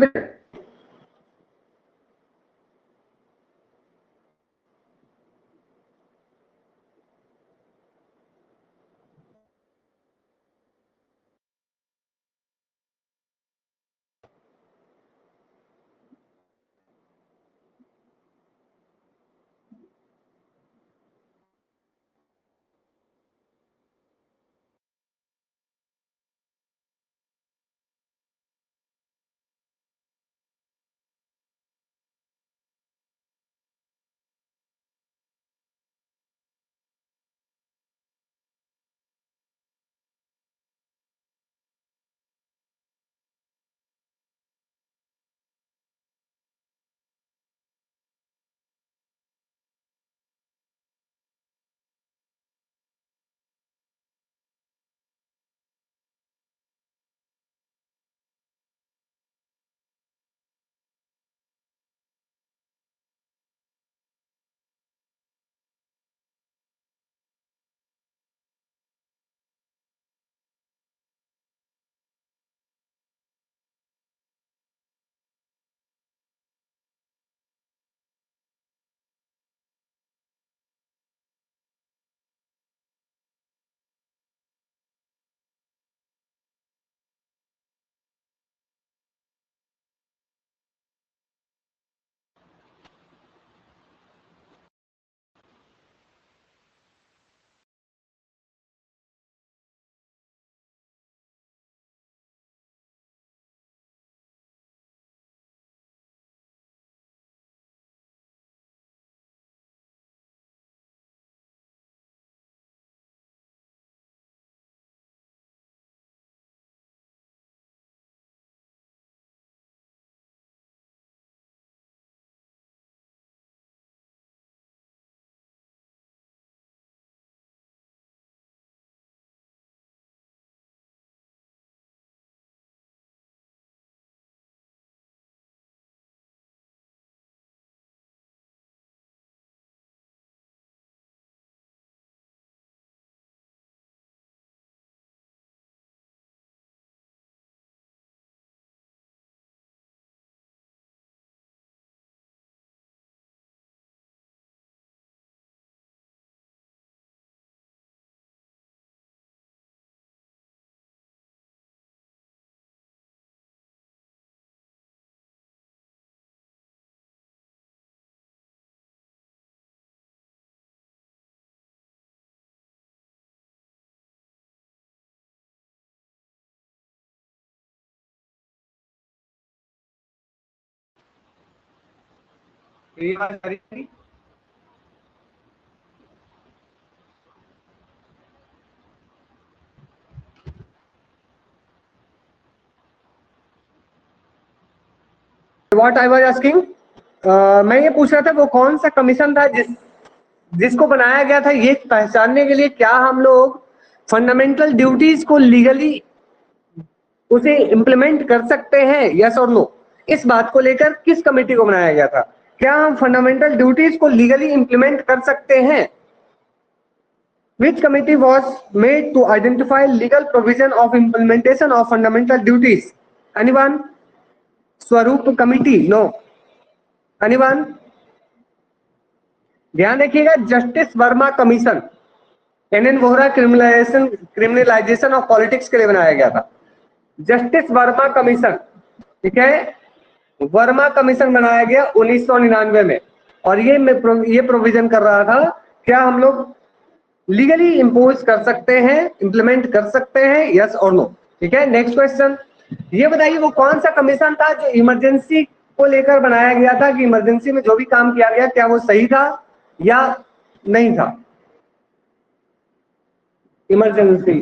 ये बात आ रही थी। What I was asking, मैं ये पूछ रहा था वो कौन सा कमीशन था जिसको बनाया गया था ये पहचानने के लिए क्या हम लोग फंडामेंटल ड्यूटीज को लीगली उसे इम्प्लीमेंट कर सकते हैं, यस और नो। इस बात को लेकर किस कमेटी को बनाया गया था? क्या हम फंडामेंटल ड्यूटीज को लीगली इम्प्लीमेंट कर सकते हैं? Which committee was made to identify legal provision of implementation of fundamental duties? Anyone? Swarup committee? No. anyone? ध्यान रखिएगा, justice Verma commission N Vohra criminalisation of politics के लिए बनाया गया था। जस्टिस वर्मा कमीशन, ठीक है, वर्मा कमीशन बनाया गया 1999 में, और ये प्रोविजन कर रहा था क्या हम लोग लीगली इंपोज कर सकते हैं, इंप्लीमेंट कर सकते हैं, यस और नो। ठीक है, नेक्स्ट क्वेश्चन, ये बताइए वो कौन सा कमीशन था जो इमरजेंसी को लेकर बनाया गया था कि इमरजेंसी में जो भी काम किया गया क्या वो सही था या नहीं था? Emergency,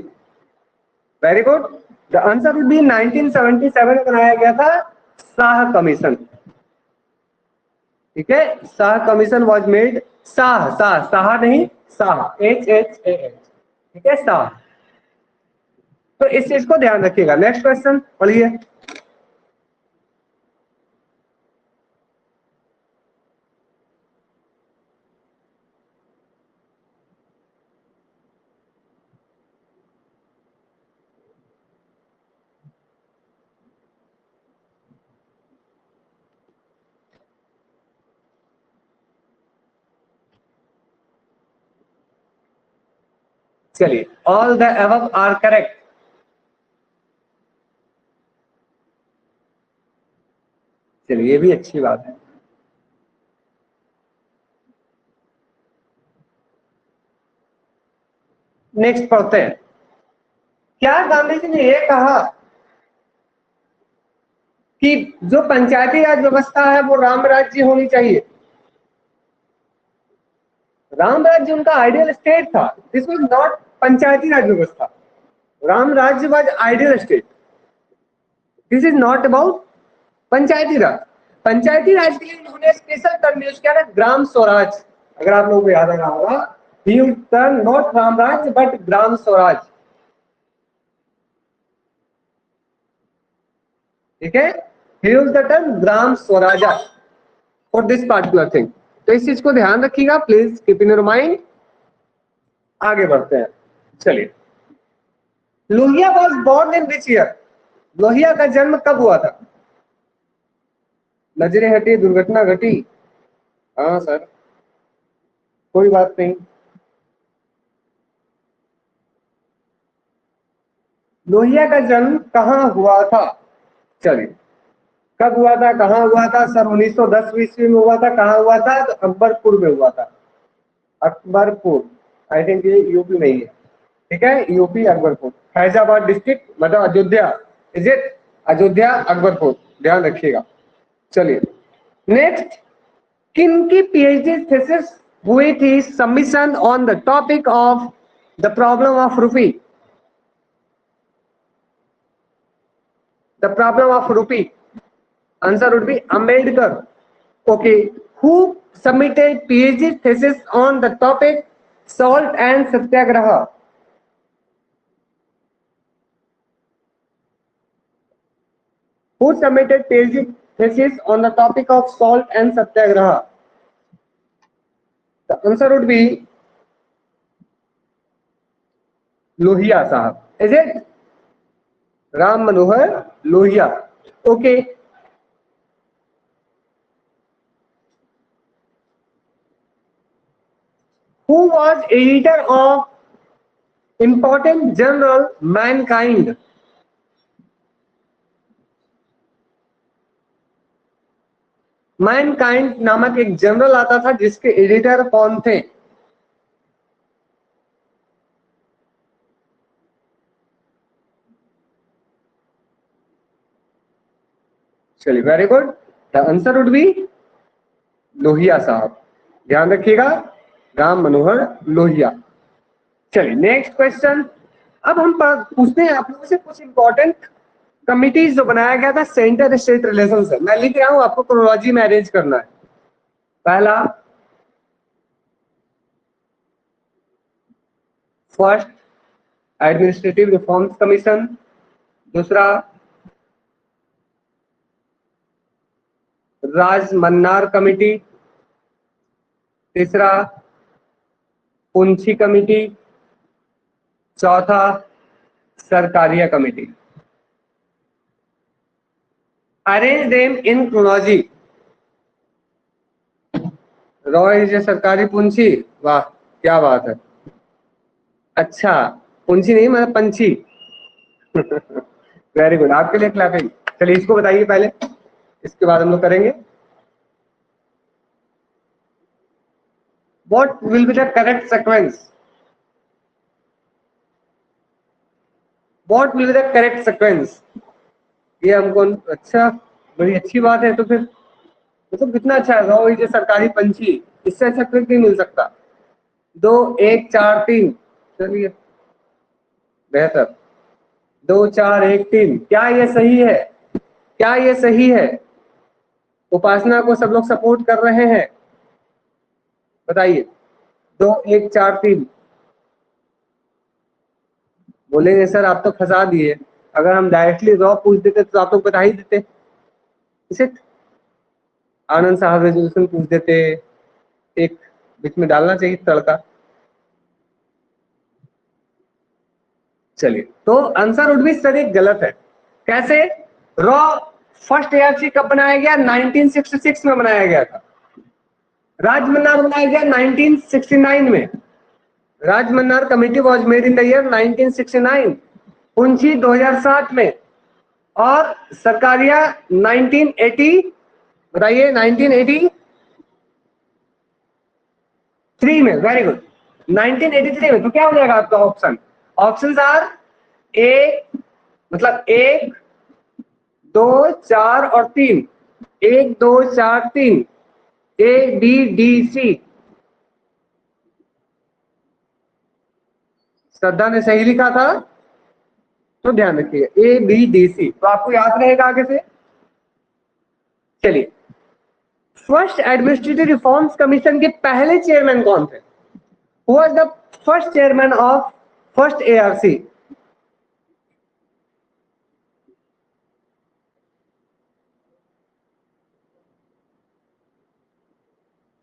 very good. The answer will be 1977 में बनाया गया था शाह कमीशन। ठीक है, Shah commission was made, Shah Shah Shah नहीं, शाह, HHAH, ठीक है, शाह। तो इस चीज को ध्यान रखिएगा। नेक्स्ट क्वेश्चन पढ़िए। चलिए, all the above are correct. चलिए, ये भी अच्छी बात है। नेक्स्ट पढ़ते हैं। क्या गांधी जी ने यह कहा कि जो पंचायती राज व्यवस्था है वो राम राज्य होनी चाहिए? राम राज्य उनका आइडियल स्टेट था, this was not Panchayati Raj व्यवस्था। Ram Rajya was ideal state, this is not about Panchayati Raj. Panchayati Raj के लिए उन्होंने स्पेशल टर्म यूज किया था, ग्राम स्वराज। अगर आप लोगों को याद आ रहा होगा, he used term not Ram Rajya but Gram Swaraj. ठीक है, he used the term Gram Swaraja for this particular thing. तो इस चीज को ध्यान रखिएगा, please keep in your mind. आगे बढ़ते हैं। चलिए, Lohia was born in which year? Lohia का जन्म कब हुआ था? नजरें हटी, दुर्घटना घटी? हाँ सर, कोई बात नहीं। लोहिया का जन्म कहाँ हुआ था? चलिए, कब हुआ था, कहाँ हुआ था? सर 1910 ईस्वी में हुआ था। कहाँ हुआ था? तो अकबरपुर में हुआ था। अकबरपुर, आई थिंक ये यूपी में ही है। ठीक है, यूपी अकबरपुर, फैजाबाद डिस्ट्रिक्ट, मतलब अयोध्या। इज इट अयोध्या, अकबरपुर, ध्यान रखिएगा। चलिए, नेक्स्ट, किनकी पीएचडी थीसिस हुई थी submission on the topic of the problem of रूपी? द प्रॉब्लम ऑफ रूपी, answer would be Ambedkar. Okay, who submitted PhD thesis on the topic salt and Satyagraha? Who submitted PhD thesis on the topic of salt and satyagraha? The answer would be Lohia sahab. Is it Ram Manohar Lohia? Okay. Who was editor of important journal Mankind? Mankind नामक एक journal आता था जिसके editor कौन थे? चलिए, very good. The answer would B Lohia साहब, ध्यान रखिएगा, राम मनोहर लोहिया। चलिए नेक्स्ट क्वेश्चन। अब हम पूछते हैं आप लोगों से कुछ इंपॉर्टेंट कमिटीज जो बनाया गया था सेंटर स्टेट रिलेशन से। मैं लिख रहा हूं, आपको क्रोनोलॉजी में अरेंज करना है। पहला फर्स्ट एडमिनिस्ट्रेटिव रिफॉर्म्स कमीशन, दूसरा राजमन्नार कमेटी, तीसरा पुंछी कमेटी, चौथा Sarkaria committee. Arrange them in chronology. Roy जो सरकारी पुंछी, वाह क्या बात है। अच्छा पुंछी नहीं मतलब पंछी। वेरी गुड, आपके लिए क्लैपिंग। चलिए इसको बताइए पहले, इसके बाद हम लोग करेंगे। What will be the correct sequence? What will be the correct sequence? ये हमको अच्छा, बड़ी अच्छी बात है। तो फिर मतलब कितना अच्छा है, रॉ ये सरकारी पंछी, इससे अच्छा क्विक नहीं मिल सकता। 2 1 4 3, चलिए बेहतर। 2 4 1 3, क्या ये सही है? क्या ये सही है? उपासना को सब लोग सपोर्ट कर रहे हैं, बताइए। 2 1 4 3 बोलेंगे सर आप तो फंसा दिए, अगर हम डायरेक्टली रॉ पूछ देते तो आप लोग बता ही देते। इसे आनंद साहब रेजोल्यूशन पूछ देते, एक बीच में डालना चाहिए तड़का। चलिए तो आंसर वुड बी सर एक गलत है। कैसे? रॉ फर्स्ट एआरसी कब बनाया गया? 1966 में बनाया गया था। राजमन्नार बनाया गया 1969 में। Rajamannar committee was made in the year 1969। Punchhi 2007 में, और सरकारिया 1980, बताइए 1983 में। वेरी गुड, 1983 में। तो क्या हो जाएगा आपका ऑप्शन? ऑप्शंस आर ए, मतलब 1 2 4 और 3, 1 2 4 3, ए बी डी सी। श्रद्धा ने सही लिखा था, तो ध्यान रखिए ए बी डी सी, तो आपको याद रहेगा आगे से। चलिए फर्स्ट एडमिनिस्ट्रेटिव रिफॉर्म्स कमीशन के पहले चेयरमैन कौन थे? Who was the first chairman of first ARC?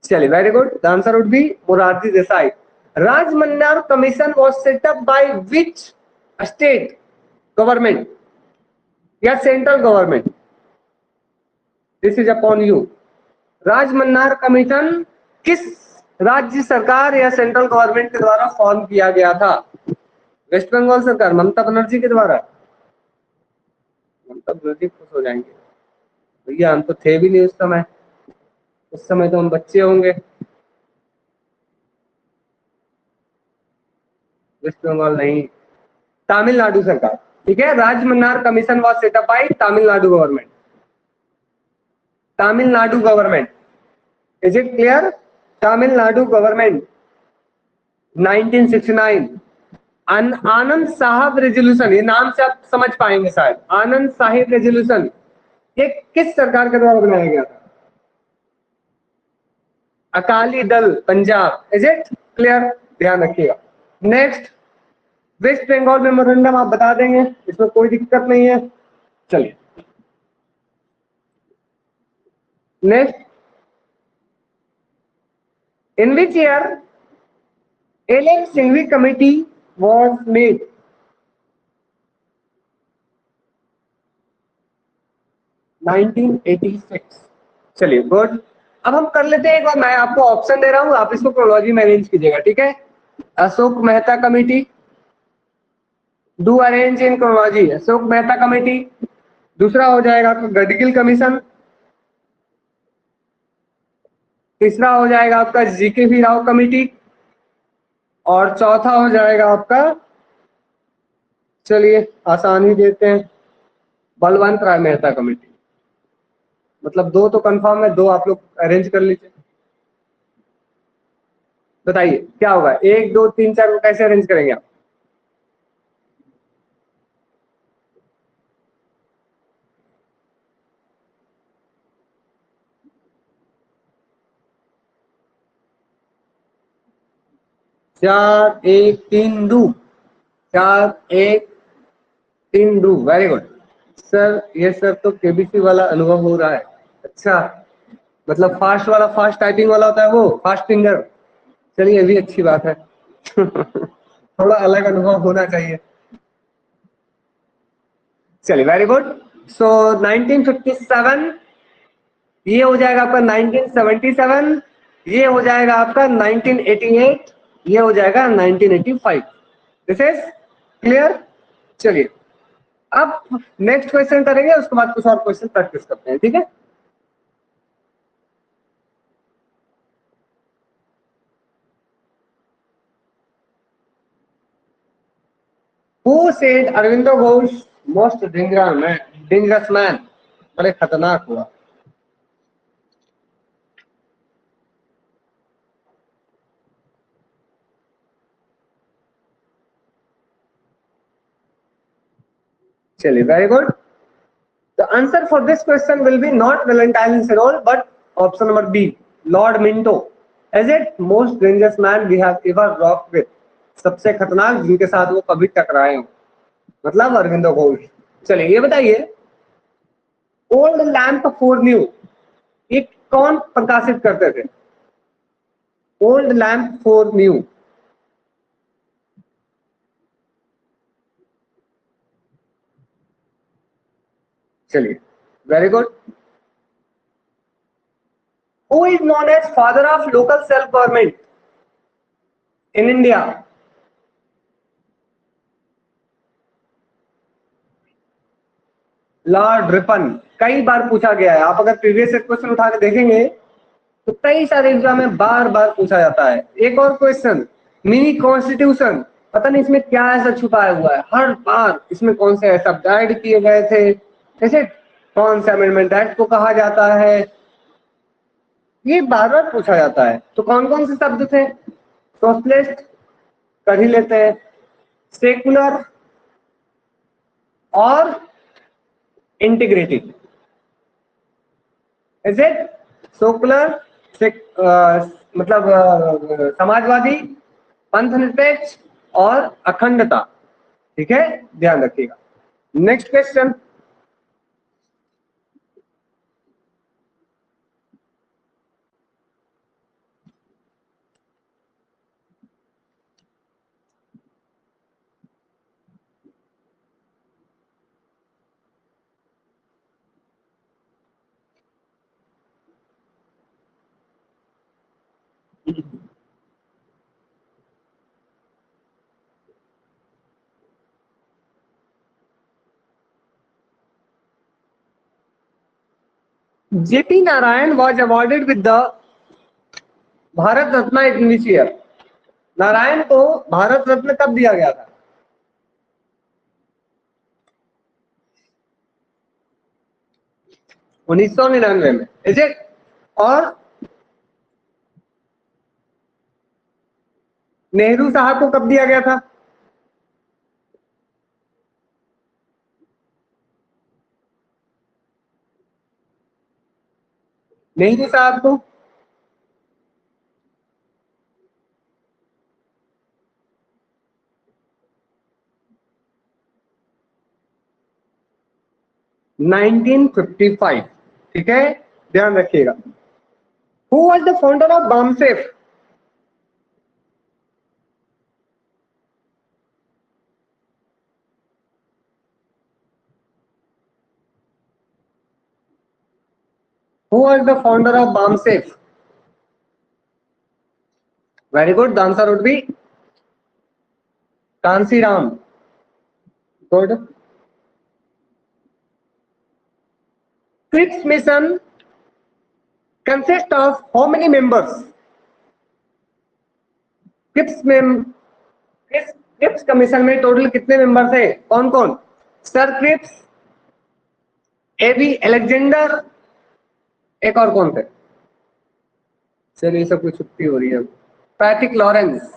चलिए very good, the answer would be Morarji Desai. Rajamannar commission was set up by which state government या central government? This is upon you. Rajamannar commission किस राज्य सरकार या सेंट्रल गवर्नमेंट के द्वारा form किया गया था? वेस्ट बंगाल सरकार, ममता बनर्जी के द्वारा। ममता बनर्जी खुश हो जाएंगे, भैया हम तो थे भी नहीं उस समय, उस समय तो हम बच्चे होंगे। वेस्ट बंगाल नहीं, तमिलनाडु सरकार। ठीक है, Rajamannar commission was set up bye Tamil Nadu government. Tamil Nadu government, is it clear? Tamil Nadu government 1969। आनंद साहब रेजोल्यूशन, ये नाम से आप समझ पाएंगे शायद। आनंद साहिब रेजोल्यूशन ये किस सरकार के द्वारा बनाया गया था? Akali Dal Punjab. Is it clear? ध्यान रखिएगा। नेक्स्ट, वेस्ट बंगाल मेमोरेंडम आप बता देंगे, इसमें कोई दिक्कत नहीं है। चलिए next, in which year LM. Singhvi committee was made? (1986). चलिए गुड। अब हम कर लेते हैं एक बार, मैं आपको ऑप्शन दे रहा हूं, आप इसको क्रोनोलॉजी में अरेंज कीजिएगा, ठीक है? Ashok Mehta committee, do arrange in chronology. Ashok Mehta committee, दूसरा हो जाएगा आपका गडगिल कमीशन, तीसरा हो जाएगा आपका जी.के.वी. राव कमेटी, और चौथा हो जाएगा आपका, चलिए आसान ही देते हैं, बलवंत राय मेहता कमेटी। मतलब 2 तो कंफर्म है, 2 आप लोग अरेंज कर लीजिए। बताइए क्या होगा, 1 2 3 4 को कैसे अरेंज करेंगे आप? चार एक तीन दो, 4 1 3 2, वेरी गुड सर। ये सर तो केबीसी वाला अनुभव हो रहा है। अच्छा, मतलब फास्ट वाला, फास्ट टाइपिंग वाला होता है वो, फास्ट फिंगर। चलिए ये भी अच्छी बात है। थोड़ा अलग अनुभव होना चाहिए। चलिए वेरी गुड। सो 1957, ये हो जाएगा आपका 1977, ये हो जाएगा आपका 1988, ये हो जाएगा 1985। This is clear. चलिए अब नेक्स्ट क्वेश्चन करेंगे, उसके बाद कुछ और क्वेश्चन प्रैक्टिस करते हैं, ठीक है। Who said Arvindo Ghosh most dangerous man? बड़े खतरनाक हुआ। चलिए very good. The answer for this question will be not Valentine Serol, but option number B, Lord Minto. As it most dangerous man we have ever rocked with. सबसे खतरनाक जिनके साथ वो कभी टकराए हो, मतलब अरविंदो घोष। चलिए ये बताइए, ओल्ड लैम्प फॉर न्यू ये कौन प्रकाशित करते थे? Old lamp for new. चलिए very good. Who is known as father of local self government in India? Lord Ripon. कई बार पूछा गया है, आप अगर प्रीवियस क्वेश्चन उठा के देखेंगे तो कई सारे एग्जाम में बार बार पूछा जाता है। एक और क्वेश्चन, मिनी कॉन्स्टिट्यूशन, पता नहीं इसमें क्या ऐसा छुपाया हुआ है, हर बार इसमें कौन से शब्द ऐड किए गए थे, जैसे कौन से अमेंडमेंट एक्ट को कहा जाता है, ये बार बार पूछा जाता है। तो कौन कौन से शब्द थे? सोशलिस्ट कर ही लेते हैं, सेकुलर और इंटीग्रेटिव। इज इट सेकुलर, मतलब समाजवादी, पंथ निरपेक्ष और अखंडता। ठीक है, ध्यान रखिएगा। Next question, JP Narayan was awarded with the Bharat Ratna in which year? Narayan को भारत रत्न कब दिया गया था? 1999 में। Is it? और नेहरू साहब को कब दिया गया था? नेहरू साहब को 1955। ठीक है, ध्यान रखिएगा। Who was the founder of BAMCEF? Who was the founder of BAMSAFE? Very good. The answer would be Kansi Ram. Good. Cripps mission consists of how many members? Cripps commission में टोटल कितने मेंबर थे? कौन कौन? Sir Cripps, AB Alexander, एक और कौन थे? चलिए सब कुछ छुट्टी हो रही है। Patrick Lawrence,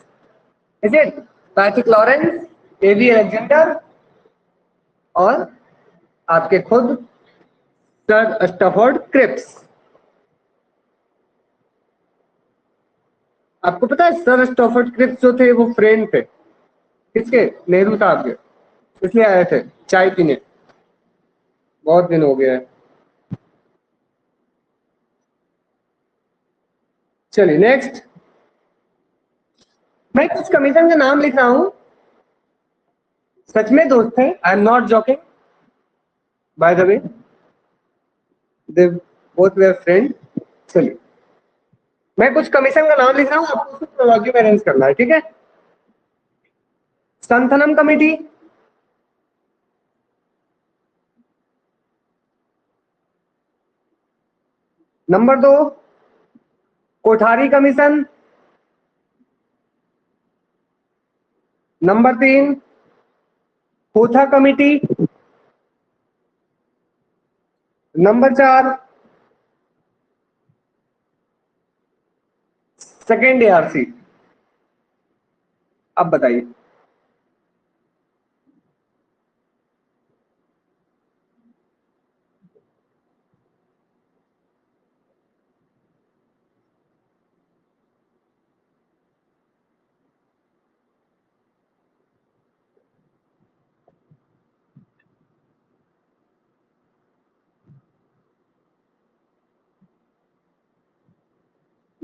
is it? Patrick Lawrence, A V Alexander और आपके खुद सर स्टफोर्ड क्रिप्स। आपको पता है सर स्टफोर्ड क्रिप्स जो थे वो फ्रेंड थे किसके? नेहरू साहब के, इसलिए आए थे चाय पीने। बहुत दिन हो गया है। चलिए नेक्स्ट, मैं कुछ कमीशन का नाम लिख रहा हूं, सच में दोस्त थे, I am not joking, by the way they both were friend. चलिए मैं कुछ कमीशन का नाम लिख रहा हूं, आपको उसको क्रोनोलॉजी में अरेंज करना है, ठीक है? Santhanam committee, number 2 Kothari commission, number 3 Hotha committee, number 4 second ARC. अब बताइए।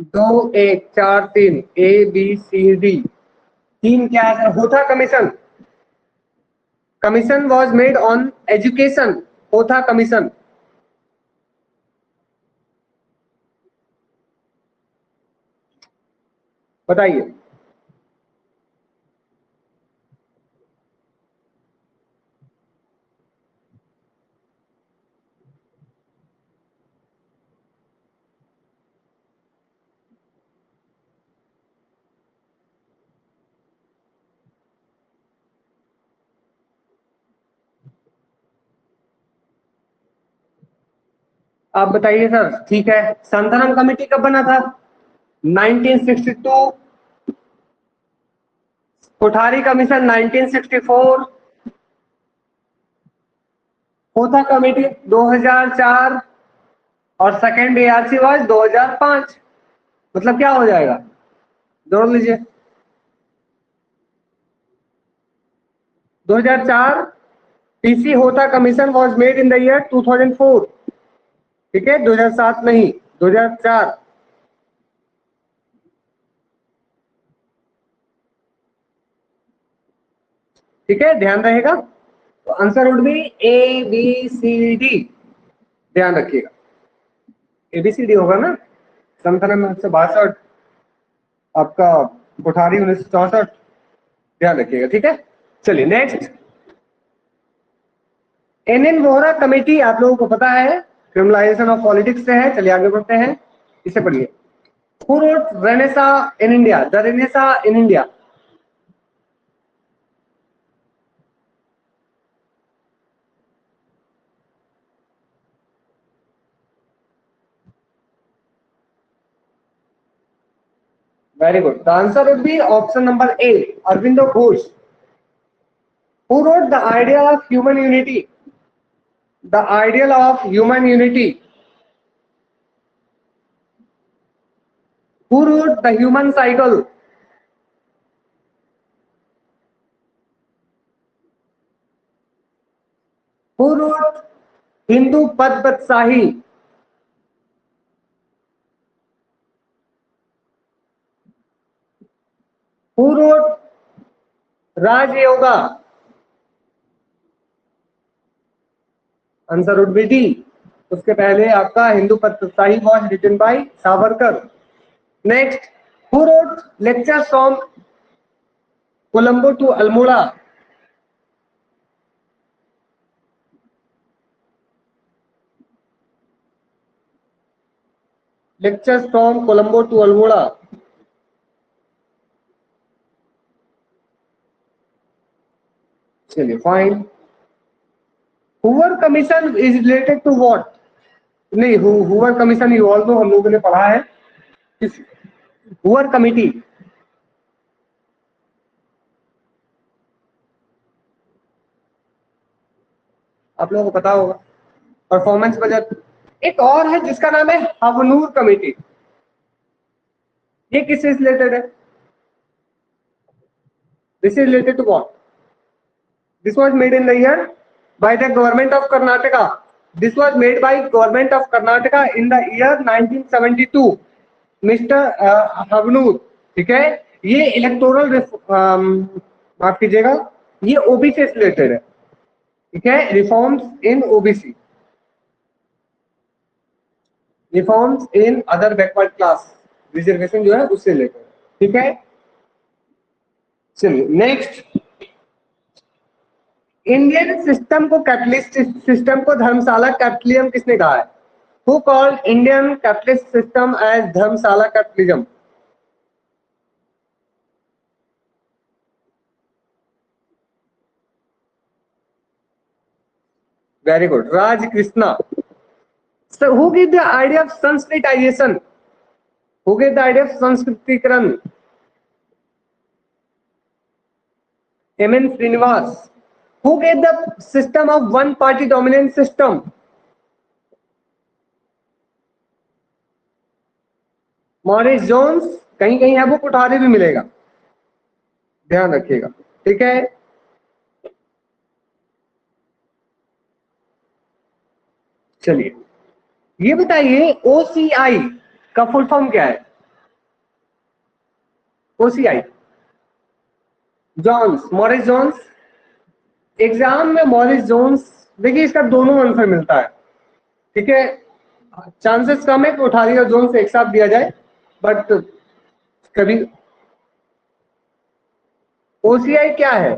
दो एक चार तीन, ए बी सी डी, तीन क्या है? Hotha commission, commission was made on education, Hotha commission. बताइए। आप बताइए सर। ठीक है, संथनम कमेटी कब बना था? 1962, कोठारी कमीशन 1964, होथा कमेटी 2004 और सेकेंड एआरसी वाज 2005। मतलब क्या हो जाएगा? जोड़ लीजिए। 2004 PC Hotha commission was made in the year 2004, ठीक है, 2007 नहीं, 2004। ठीक है, ध्यान रहेगा। तो answer would be A B C D, ध्यान रखिएगा। एबीसीडी होगा ना। संथनम 1962, आपका कोठारी 1964, ध्यान रखिएगा, ठीक है। चलिए नेक्स्ट, एनएन वोहरा कमेटी आप लोगों को पता है क्रिमिनलाइजेशन ऑफ पॉलिटिक्स से है। चलिए आगे बढ़ते हैं, इसे पढ़िए। Who wrote Renaissance in India, the Renaissance in India? Very good, the answer would be option number A, Aurobindo Ghosh. Who wrote the idea of human unity, the ideal of human unity? Who wrote the human cycle? Who wrote Hindu Pad Patsahi? Who wrote Raj Yoga? Answer would be D. उसके पहले आपका हिंदू पद प्रत्याही was written by Savarkar. Next, who wrote lectures from Colombo to Almora? Lectures from Colombo to Almora, चलिए fine. Hoover commission is related to what? नहीं, Hoover commission you all know, हम लोगों ने पढ़ा है। हुवर कमिटी आप लोगों को पता होगा, परफॉर्मेंस बजट। एक और है जिसका नाम है हवनूर कमेटी। ये किससे रिलेटेड है? This is related to what? This was made in the year by the government of Karnataka. This was made by government of Karnataka in the year 1972. Mister हवनूर, ठीक है। ये इलेक्टोरल माफ कीजिएगा, ये ओबीसी से रिलेटेड है, ठीक है। Reforms in OBC, reforms in other backward class, reservation जो है उससे रिलेटेड, ठीक है। चलिए नेक्स्ट, इंडियन सिस्टम को कैपिटलिस्ट सिस्टम को धर्मशाला कैपिटलिज्म किसने कहा है? Who called Indian capitalist system as dharmshala capitalism? Very good, Raj Krishna. So who gave the idea of Sanskritization? Who gave the idea of Sanskritikaran? M.N. Srinivas. Who gave the system of one party dominant system? Morris Jones. कहीं कहीं है वो कुठारी भी मिलेगा, ध्यान रखिएगा, ठीक है। चलिए ये बताइए ओसीआई का फुल फॉर्म क्या है? OCI, Jones, Morris Jones. Exam में मॉरिस जोन्स, देखिए इसका दोनों आंसर मिलता है, ठीक है। चांसेस कम है कि कोठारी और जोन्स एक साथ दिया जाए, बट कभी। ओसीआई क्या है?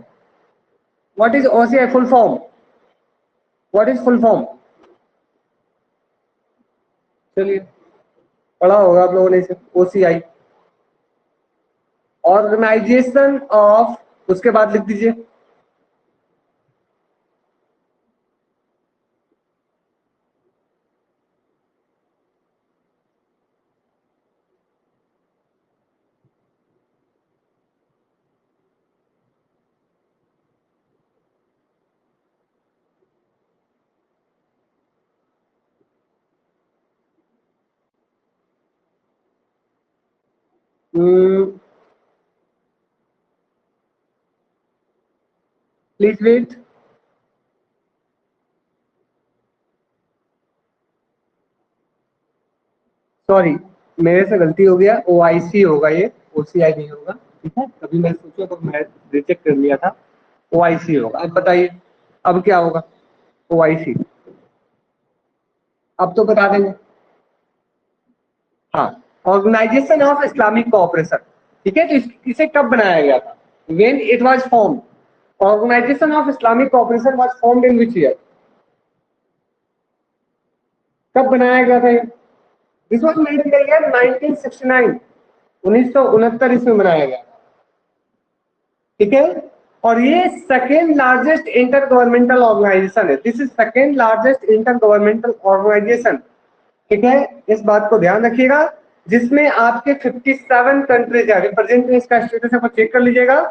What is OCI full form? What is full form? चलिए पढ़ा होगा आप लोगों ने इसे, ओसीआई, ऑर्गेनाइजेशन ऑफ, उसके बाद लिख दीजिए प्लीज वेट। सॉरी, मेरे से गलती हो गया, ओआईसी होगा ये, ओसीआई नहीं होगा, ठीक है। कभी मैं सोचा तो मैं रिजेक्ट कर लिया था, ओआईसी होगा। अब बताइए अब क्या होगा? ओआईसी, अब तो बता देंगे। हाँ, ऑर्गेनाइजेशन ऑफ इस्लामिक कोऑपरेशन, ठीक है। तो इसे कब बनाया गया था? When it was formed, organisation of Islamic cooperation was formed in which year? कब बनाया गया था ये? This was made in the year 1969, 1969 इसमें बनाया गया, ठीक है। और ये second largest intergovernmental organisation है, this is second largest intergovernmental organisation, ठीक है। इस बात को ध्यान रखिएगा, जिसमें आपके 57 कंट्रीज है। रिप्रेजेंटेटिव इसका स्टेटस है, चेक कर लीजिएगा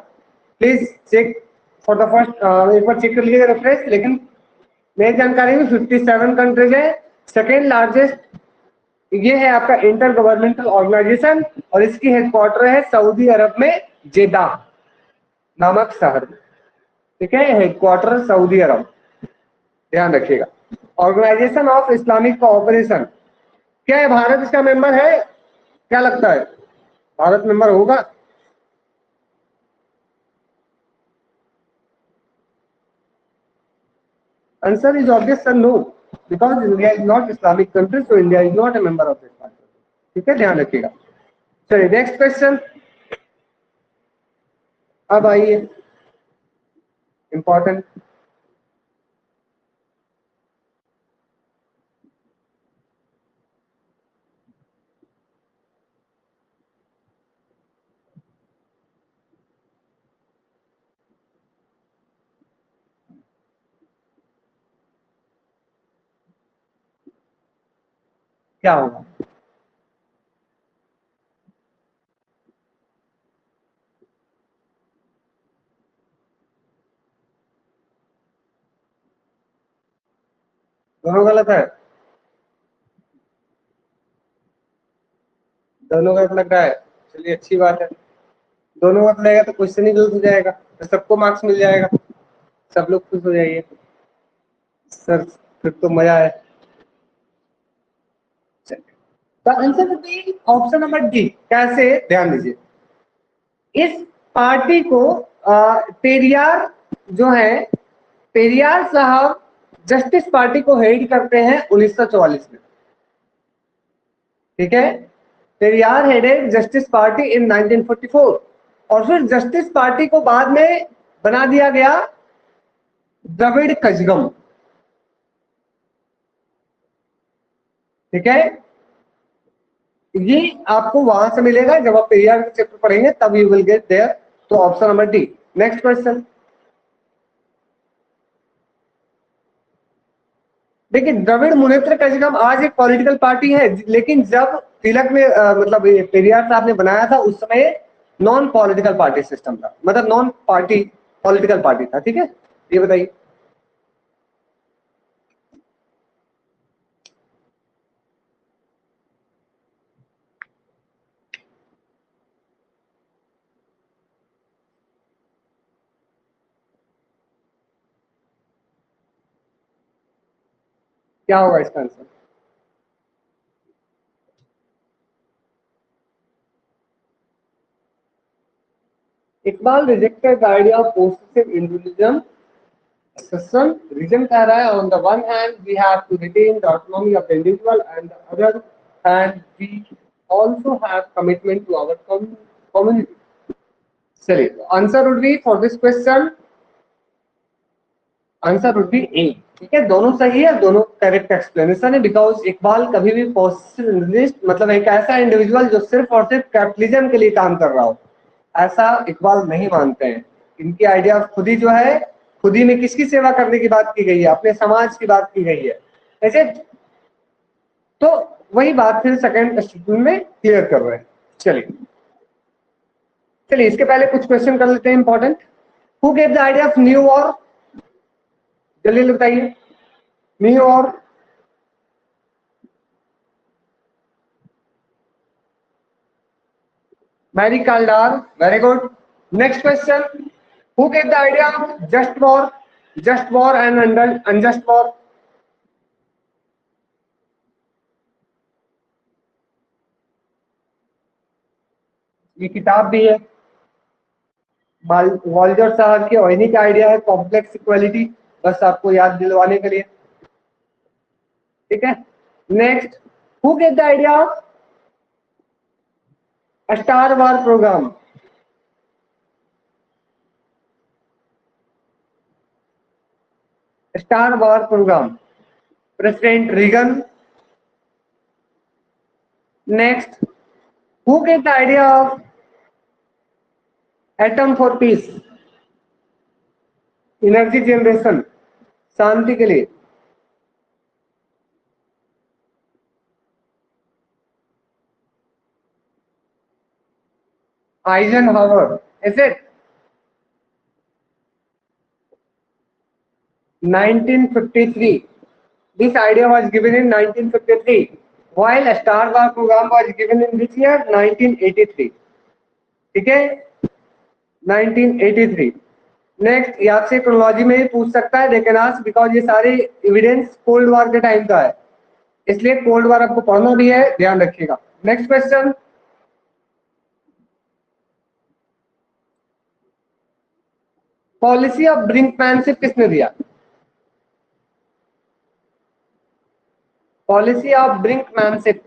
please, check for the first, एक बार चेक कर लीजिएगा रिफ्रेश। लेकिन मेरी जानकारी में 57 कंट्रीज है, सेकेंड लार्जेस्ट ये है आपका इंटर गवर्नमेंटल ऑर्गेनाइजेशन, और इसकी हेडक्वार्टर है सऊदी अरब में जेदा नामक शहर में, ठीक है। हेडक्वार्टर सऊदी अरब, ध्यान रखिएगा। ऑर्गेनाइजेशन ऑफ इस्लामिक कोऑपरेशन, क्या है भारत इसका मेंबर है? क्या लगता है, भारत मेंबर होगा? Answer is obvious sir, no, because India is not Islamic country, so India is not a member of this party, ठीक है, ध्यान रखिएगा। चलिए नेक्स्ट क्वेश्चन, अब आइए इंपॉर्टेंट। क्या होगा? दोनों गलत है, दोनों गलत लग रहा है। चलिए अच्छी बात है, दोनों गलत लगेगा तो क्वेश्चन ही गलत हो जाएगा, तो सबको मार्क्स मिल जाएगा, सब लोग खुश हो जाइए। सर फिर तो मजा है। तो answer B option number D. कैसे, ध्यान दीजिए, इस पार्टी को पेरियार जो है, पेरियार साहब जस्टिस पार्टी को हेड करते हैं 1944 में। ठीक है, पेरियार हेडेड जस्टिस पार्टी इन 1944, और फिर जस्टिस पार्टी को बाद में बना दिया गया द्रविड़ कजगम। ठीक है, ये आपको वहां से मिलेगा जब आप पेरियार के चैप्टर पढ़ेंगे, तब यू विल गेट देयर। तो option number D. Next question देखिए, द्रविड़ मुनेत्र कजगम आज एक पॉलिटिकल पार्टी है, लेकिन जब तिलक ने मतलब पेरियार साहब ने बनाया था उस समय नॉन पॉलिटिकल पार्टी सिस्टम था, मतलब नॉन पार्टी पॉलिटिकल पार्टी था। ठीक है, ये बताइए। क्या होगा इसका answer? Iqbal rejected the idea of positive individualism. Sassan, reason कह रहा है, on the one hand we have to retain the autonomy of the individual, and the other hand we also have commitment to our community. चलिए, answer would be for this question, answer would be A। ठीक है, दोनों सही है, दोनों correct explanation है, because Iqbal कभी भी पोस्टिविस्ट मतलब एक ऐसा इंडिविजुअल जो सिर्फ और सिर्फ कैपिटलिज्म के लिए काम कर रहा हो, ऐसा इकबाल नहीं मानते हैं। इनकी आइडिया खुद ही जो है, खुद ही में किसकी सेवा करने की बात की गई है, अपने समाज की बात की गई है। ऐसे तो वही बात फिर सेकंड स्टेटमेंट में क्लियर कर रहे हैं। चलिए चलिए, इसके पहले कुछ क्वेश्चन कर लेते हैं important. Who gave the idea of new war? जल्दी बताइए, new war. Mary Kaldor, very good. Next question, who gave the idea of just war? Just war and unjust war. ये किताब भी है, वॉल्टर साहब की, और इन्हीं का आइडिया है कॉम्प्लेक्स इक्वालिटी, बस आपको याद दिलवाने के लिए। ठीक है, next, who gave the idea of star war programme? Star war programme, president Reagan. Next, who gave the idea of atom for peace, energy generation, शांति के लिए? Eisenhower. Is it 1953? This idea was given in 1953, while a Star Wars program was given in which year? 1983. ठीक है, 1983। Next, ये आपसे chronology में ही पूछ सकता है, लेकिन आज बिकॉज ये सारे एविडेंस कोल्ड वॉर के टाइम का है, इसलिए कोल्ड वॉर आपको पढ़ना भी है, ध्यान रखिएगा। Next question, policy of brinkmanship किसने दिया? पॉलिसी ऑफ ब्रिंकमैनशिप,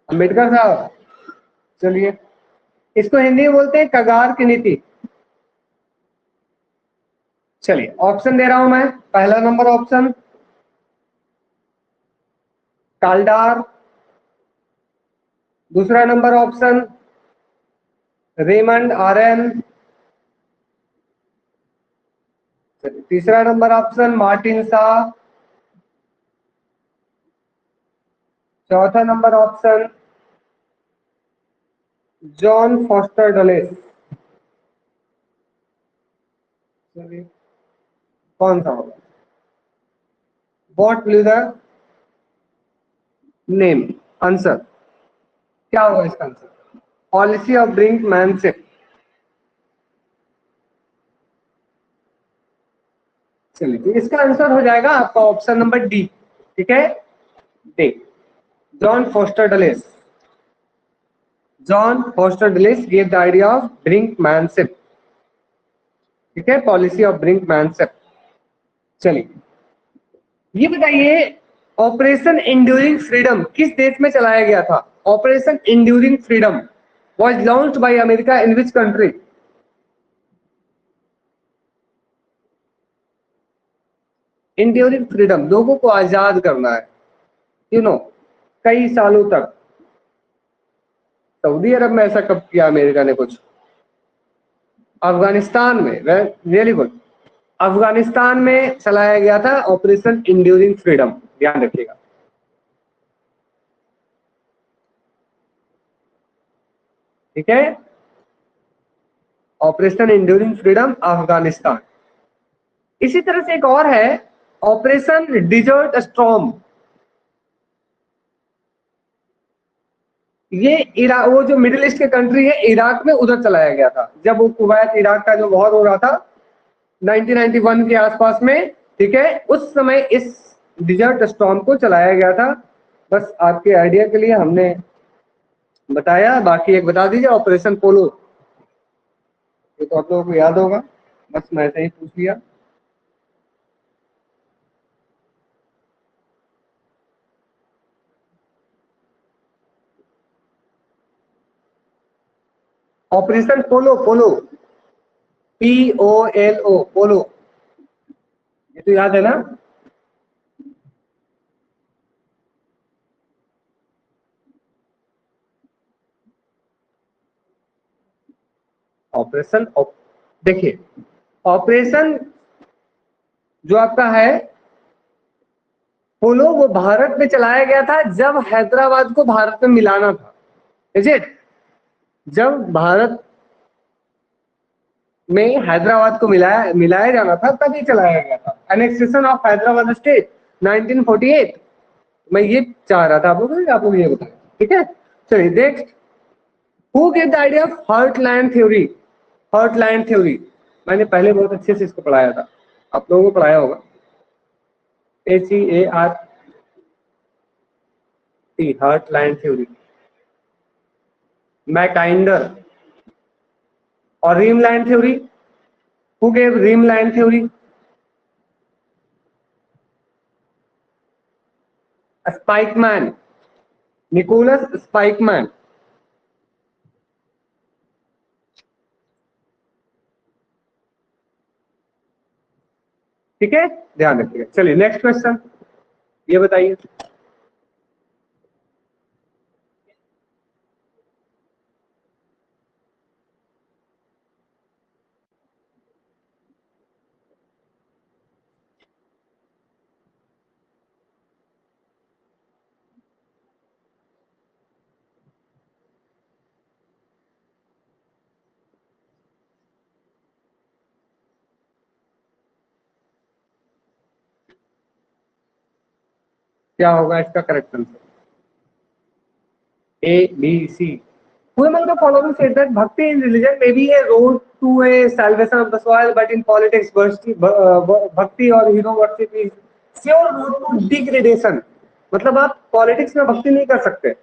अम्बेडकर साहब। चलिए, इसको हिंदी में बोलते हैं कगार की नीति। चलिए, ऑप्शन दे रहा हूं मैं। पहला नंबर ऑप्शन काल्डार, दूसरा नंबर ऑप्शन रेमंड आरएन, तीसरा नंबर ऑप्शन मार्टिन शाह, चौथा number option John foster Dulles. चलिए कौन सा होगा? What will the name? Answer क्या होगा इसका आंसर? Policy of brinkmanship. चलिए तो इसका आंसर हो जाएगा आपका ऑप्शन नंबर डी। ठीक है, D, John Foster Dulles. John Foster Dulles gave the idea of brinkmanship। ठीक है, पॉलिसी ऑफ ब्रिंकमैनशिप। चलिए ये बताइए, ऑपरेशन इंड्यूरिंग फ्रीडम किस देश में चलाया गया था? Operation enduring freedom was launched by America in which country? Enduring freedom, लोगों को आजाद करना है, कई सालों तक। सऊदी अरब में ऐसा कब किया अमेरिका ने कुछ? अफगानिस्तान में, रियली गुड, अफगानिस्तान में चलाया गया था ऑपरेशन इंड्यूरिंग फ्रीडम, ध्यान रखिएगा। ठीक है, ऑपरेशन इंड्यूरिंग फ्रीडम अफगानिस्तान। इसी तरह से एक और है ऑपरेशन डिजर्ट स्टॉर्म। ये इराक, वो जो मिडिल ईस्ट के कंट्री है इराक में, उधर चलाया गया था जब वो कुवैत इराक का जो वॉर हो रहा था 1991 के आसपास में। ठीक है, उस समय इस डिजर्ट स्टॉर्म को चलाया गया था। बस आपके आइडिया के लिए हमने बताया। बाकी एक बता दीजिए, ऑपरेशन पोलो, ये तो आप लोगों को याद होगा, बस मैं ऐसे ही पूछ लिया। ऑपरेशन पोलो, पोलो, POLO, पोलो, ये तो याद है ना? ऑपरेशन, देखिए ऑपरेशन जो आपका है पोलो, वो भारत में चलाया गया था जब हैदराबाद को भारत में मिलाना था। Is it? जब भारत में हैदराबाद को मिलाया मिलाया जाना था तभी चलाया गया था। Annexation of Hyderabad state 1948। मैं ये चाह रहा था आप लोग ये बताएं। ठीक है, चलिए next, who gave the idea of heartland theory? Heartland theory मैंने पहले बहुत अच्छे से इसको पढ़ाया था, आप लोगों को पढ़ाया होगा। HEART, heartland theory, Mackinder. और rimland theory, who gave rimland theory? Spykman, Nicholas Spykman. ठीक है, ध्यान रखिएगा। चलिए नेक्स्ट क्वेश्चन, ये बताइए। क्या होगा इसका correct answer? ABC। Who among the following said that bhakti in religion may be a road to a salvation of the soil, but in politics, bhakti or hero worship is sure road to degradation। मतलब आप politics में भक्ति नहीं कर सकते,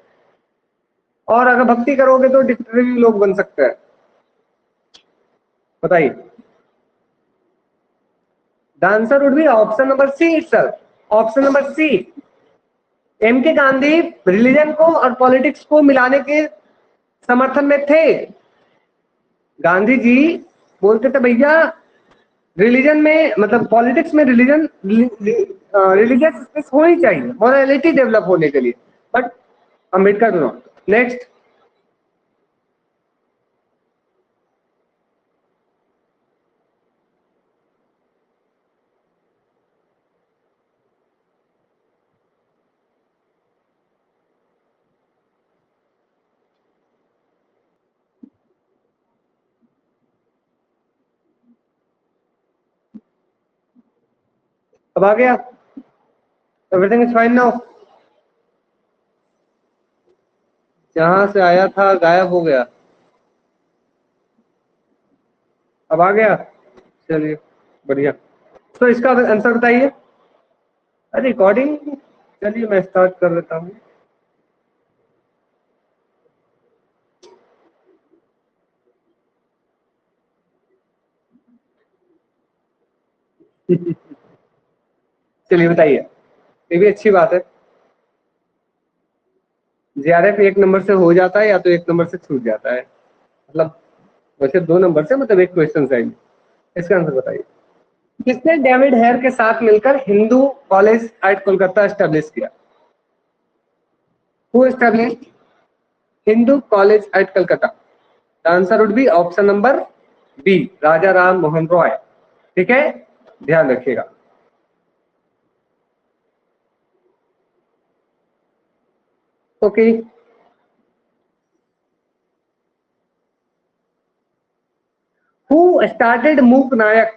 और अगर भक्ति करोगे तो डिक्टेटरी लोग बन सकते हैं। बताइए। The answer would be option number C itself. Option number C. M.K. Gandhi religion को और पॉलिटिक्स को मिलाने के समर्थन में थे। गांधी जी बोलते थे भैया रिलीजन में, मतलब पॉलिटिक्स में रिलीजन, रिलीजियस स्पेस होनी चाहिए मॉरलिटी डेवलप होने के लिए, but Ambedkar do not. Next, अब आ गया, एवरीथिंग इज फाइन नाउ। जहां से आया था गायब हो गया, अब आ गया। चलिए बढ़िया। तो इसका आंसर बताइए। रिकॉर्डिंग, चलिए मैं स्टार्ट कर लेता हूँ। चलिए बताइए, ये भी अच्छी बात है। जीआरएफ एक नंबर से हो जाता है या तो एक नंबर से छूट जाता है, मतलब वैसे 2 नंबर से, मतलब एक क्वेश्चन साइज। इसका आंसर बताइए। किसने डेविड हेयर के साथ मिलकर Hindu college at Kolkata establish किया? Who established Hindu college at Calcutta? The answer would be option number B, Raja Ram Mohan Roy. ठीक है, ध्यान रखिएगा। Okay. Who started Mook Nayak?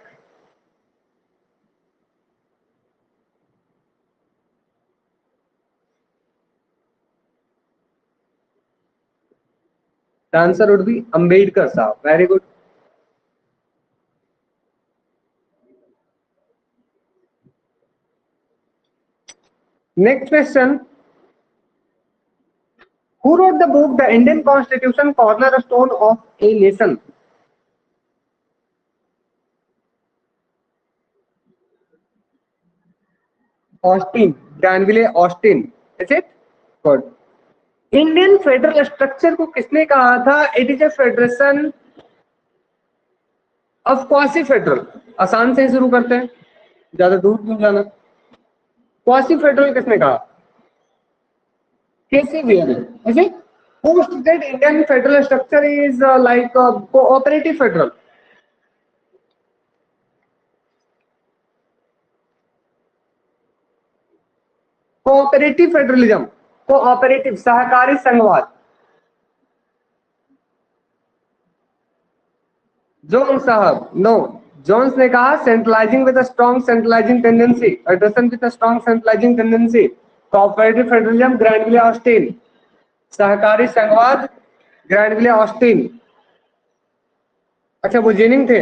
The answer would be Ambedkar sahab. Very good. Next question. Who wrote the book The Indian Constitution Cornerstone of a Nation? Austin, Granville Austin. Is it? Good. Indian federal structure को किसने कहा था? It is a federation of quasi federal. आसान से ही शुरू करते हैं, ज्यादा दूर क्यों जाना। क्वासी फेडरल किसने कहा? K C Wheare. Is it? Who stated Indian federal structure is like a cooperative federal? Cooperative federalism, cooperative सहकारी संघवाद। Jones sahab, no. जोन्स ने कहा centralising with a strong centralising tendency, federation with a strong centralising tendency, cooperative federalism Granville Austin, सहकारी संघवाद ग्रैनविले Austin. अच्छा वो ginning थे।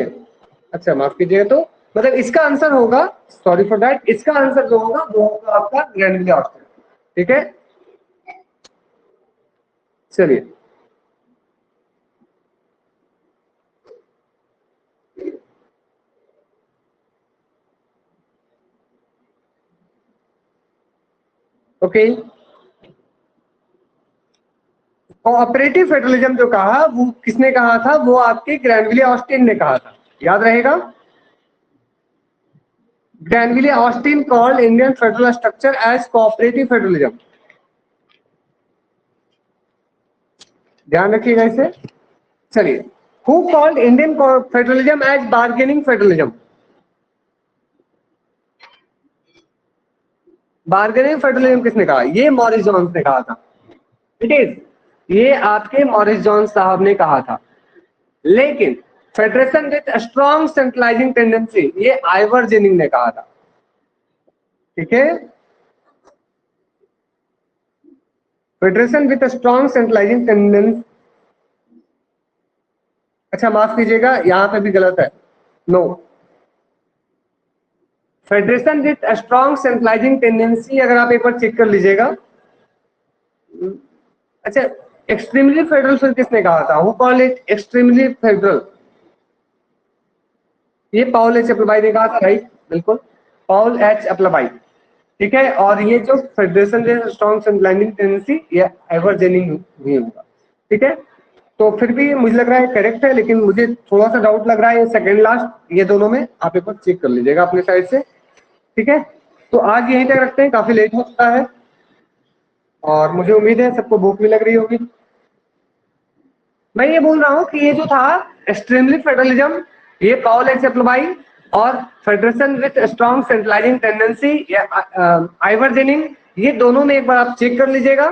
अच्छा माफ कीजिएगा, तो मतलब इसका आंसर होगा, सॉरी फॉर दैट, इसका आंसर जो होगा वो होगा आपका ग्रैनविले ऑस्टिन। ठीक है, चलिए। ओके, कोऑपरेटिव फेडरलिज्म जो कहा वो किसने कहा था? वो आपके ग्रैनविले ऑस्टिन ने कहा था, याद रहेगा। Granville Austin called Indian federal structure as cooperative federalism. ध्यान रखिएगा इसे। चलिए, who called Indian federalism as bargaining federalism? Bargaining federalism किसने कहा? ये मॉरिस जोन्स ने कहा था। इट इज, ये आपके मॉरिस जोन्स साहब ने कहा था। लेकिन federation with strong centralising tendency, ये आइवर जेनिंग ने कहा था। ठीक है, federation with strong centralising tendency. अच्छा माफ कीजिएगा, यहां पे भी गलत है। No, federation with strong centralising tendency अगर आप एक बार चेक कर लीजिएगा। अच्छा, एक्सट्रीमली फेडरल फिर किसने कहा था? Who called it extremely federal? ये पाउल एच एप्लबाई ने कहा था, राइट, बिल्कुल, पाउल एच एप्लबाई। ठीक है, और ये जो federation with strong centralising tendency, ये एवर जेनिंग भी होगा। ठीक है, तो फिर भी मुझे लग रहा है करेक्ट है, लेकिन मुझे थोड़ा सा डाउट लग रहा है सेकंड लास्ट, ये दोनों में आप एक बार चेक कर लीजिएगा अपने साइड से। ठीक है, तो आज यहीं तक रखते हैं, काफी लेट हो चुका है और मुझे उम्मीद है सबको भूख भी लग रही होगी। मैं ये बोल रहा हूँ कि ये जो था एक्सट्रीमली फेडरलिज्म, ये पाउल एच एप्लबाई, और federation with strong centralising tendency या आइवर जेनिंग, ये दोनों में एक बार आप चेक कर लीजिएगा।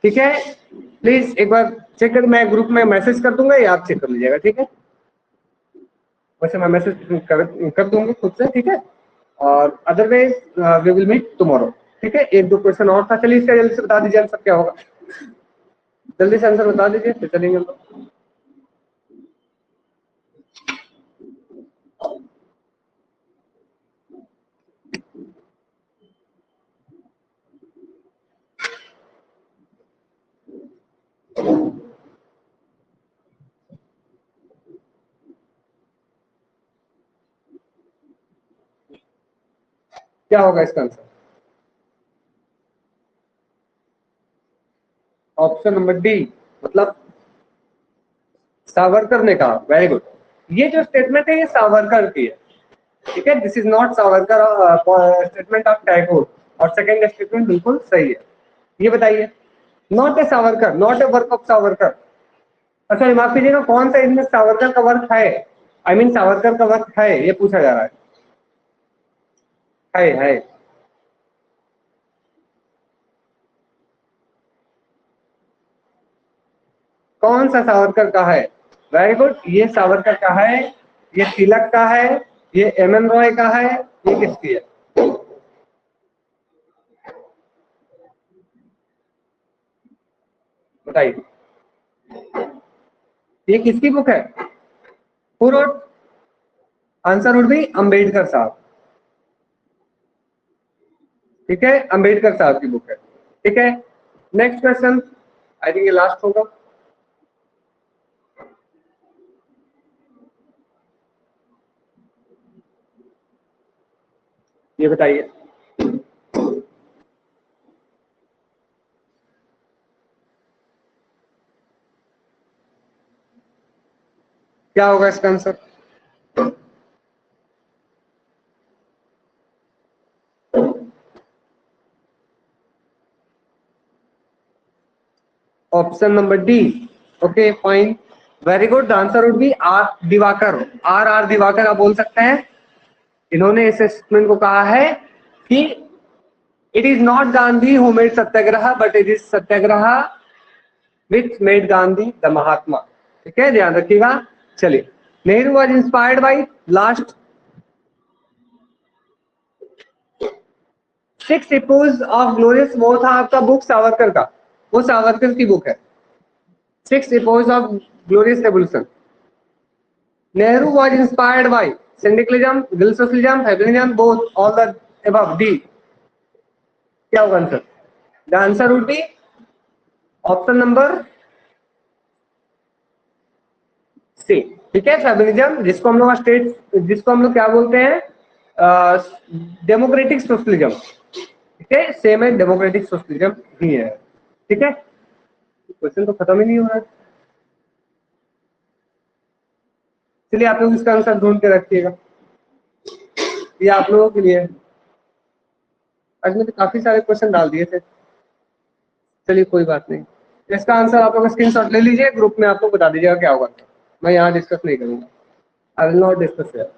ठीक है, प्लीज एक बार चेक कर, मैं ग्रुप में मैसेज कर दूंगा या आप चेक कर लीजिएगा। ठीक है, वैसे मैं मैसेज कर दूंगी खुद से। ठीक है, और otherwise we will meet tomorrow. ठीक है, एक दो क्वेश्चन और था, चलिए इसका जल्दी से बता दीजिए आंसर क्या होगा, जल्दी से आंसर बता दीजिए फिर चलेंगे हम लोग। क्या होगा इसका आंसर? ऑप्शन नंबर डी, मतलब सावरकर ने कहा। Very good. ये जो स्टेटमेंट है ये सावरकर की है, ठीक है, this is not Savarkar statement of Tagore, और सेकंड स्टेटमेंट बिल्कुल सही है। ये बताइए, not a Savarkar, not a work of Savarkar. अच्छा माफ कीजिएगा, कौन सा इनमें सावरकर का वर्क है? आई मीन सावरकर का वर्क है, ये पूछा जा रहा है। कौन सा सावरकर का है? वेरी गुड, ये सावरकर का है, ये तिलक का है, ये एम एन रॉय का है, ये किसकी है? बताइए, ये किसकी बुक है? Who wrote? Answer would be Ambedkar साहब। ठीक है, अंबेडकर साहब की बुक है। ठीक है, नेक्स्ट क्वेश्चन, आई थिंक ये लास्ट होगा। ये बताइए, क्या होगा इसका answer? Option number D. Okay fine, very good, the answer would be R Divakar. R Divakar आप बोल सकते हैं। इन्होंने इस स्टेटमेंट को कहा है कि it is not Gandhi who made satyagraha but it is satyagraha which made Gandhi the Mahatma. ठीक है, ध्यान रखिएगा। चलिए, Nehru was inspired by last 6 epochs of glorious, वो था आपका बुक सावरकर का, वो सावरकर की बुक है, 6 epochs of glorious revolution. Nehru was inspired by syndicalism, gill socialism, Fabianism, both, all the above, D। क्या होगा answer? The answer would be option number C. ठीक है, फेबिनिज्म, जिसको हम लोग स्टेट, जिसको हम लोग क्या बोलते हैं, डेमोक्रेटिक सोशलिज्म। ठीक है, सेम है, डेमोक्रेटिक सोशलिज्म ही है। ठीक है, क्वेश्चन तो खत्म ही नहीं हो रहा है। चलिए आप लोग इसका आंसर ढूंढ के रखिएगा, ये आप लोगों के लिए। आज मैंने काफी सारे क्वेश्चन डाल दिए थे। चलिए कोई बात नहीं, इसका आंसर आप लोग स्क्रीनशॉट ले लीजिए, ग्रुप में आप लोग बता दीजिएगा क्या होगा। मैं यहाँ डिस्कस नहीं करूंगा, I will not discuss here.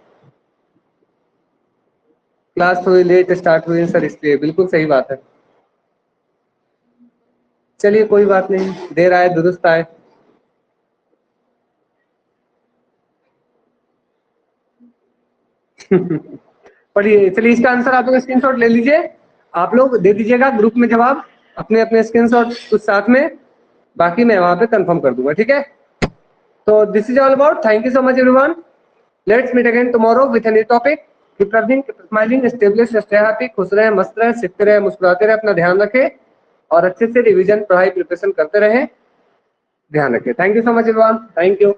Class थोड़ी लेट स्टार्ट हुई है सर, इसलिए। बिल्कुल सही बात है। चलिए कोई बात नहीं, देर आए दुरुस्त आए। पढ़िए, चलिए इसका आंसर आप लोग स्क्रीनशॉट ले लीजिए, आप लोग दे दीजिएगा ग्रुप में जवाब, अपने अपने स्क्रीनशॉट कुछ साथ में, बाकी मैं वहां पे कंफर्म कर दूंगा। ठीक है, तो this is all about, thank you so much everyone, let's meet again tomorrow with a new topic. Keep learning, keep smiling, stay blessed, stay happy, खुश रहे, मस्त रहे, सीखते रहे, मुस्कुराते रहे, अपना ध्यान रखें और अच्छे से रिवीजन, पढ़ाई, प्रिपरेशन करते रहे। ध्यान रखें। Thank you so much everyone, thank you.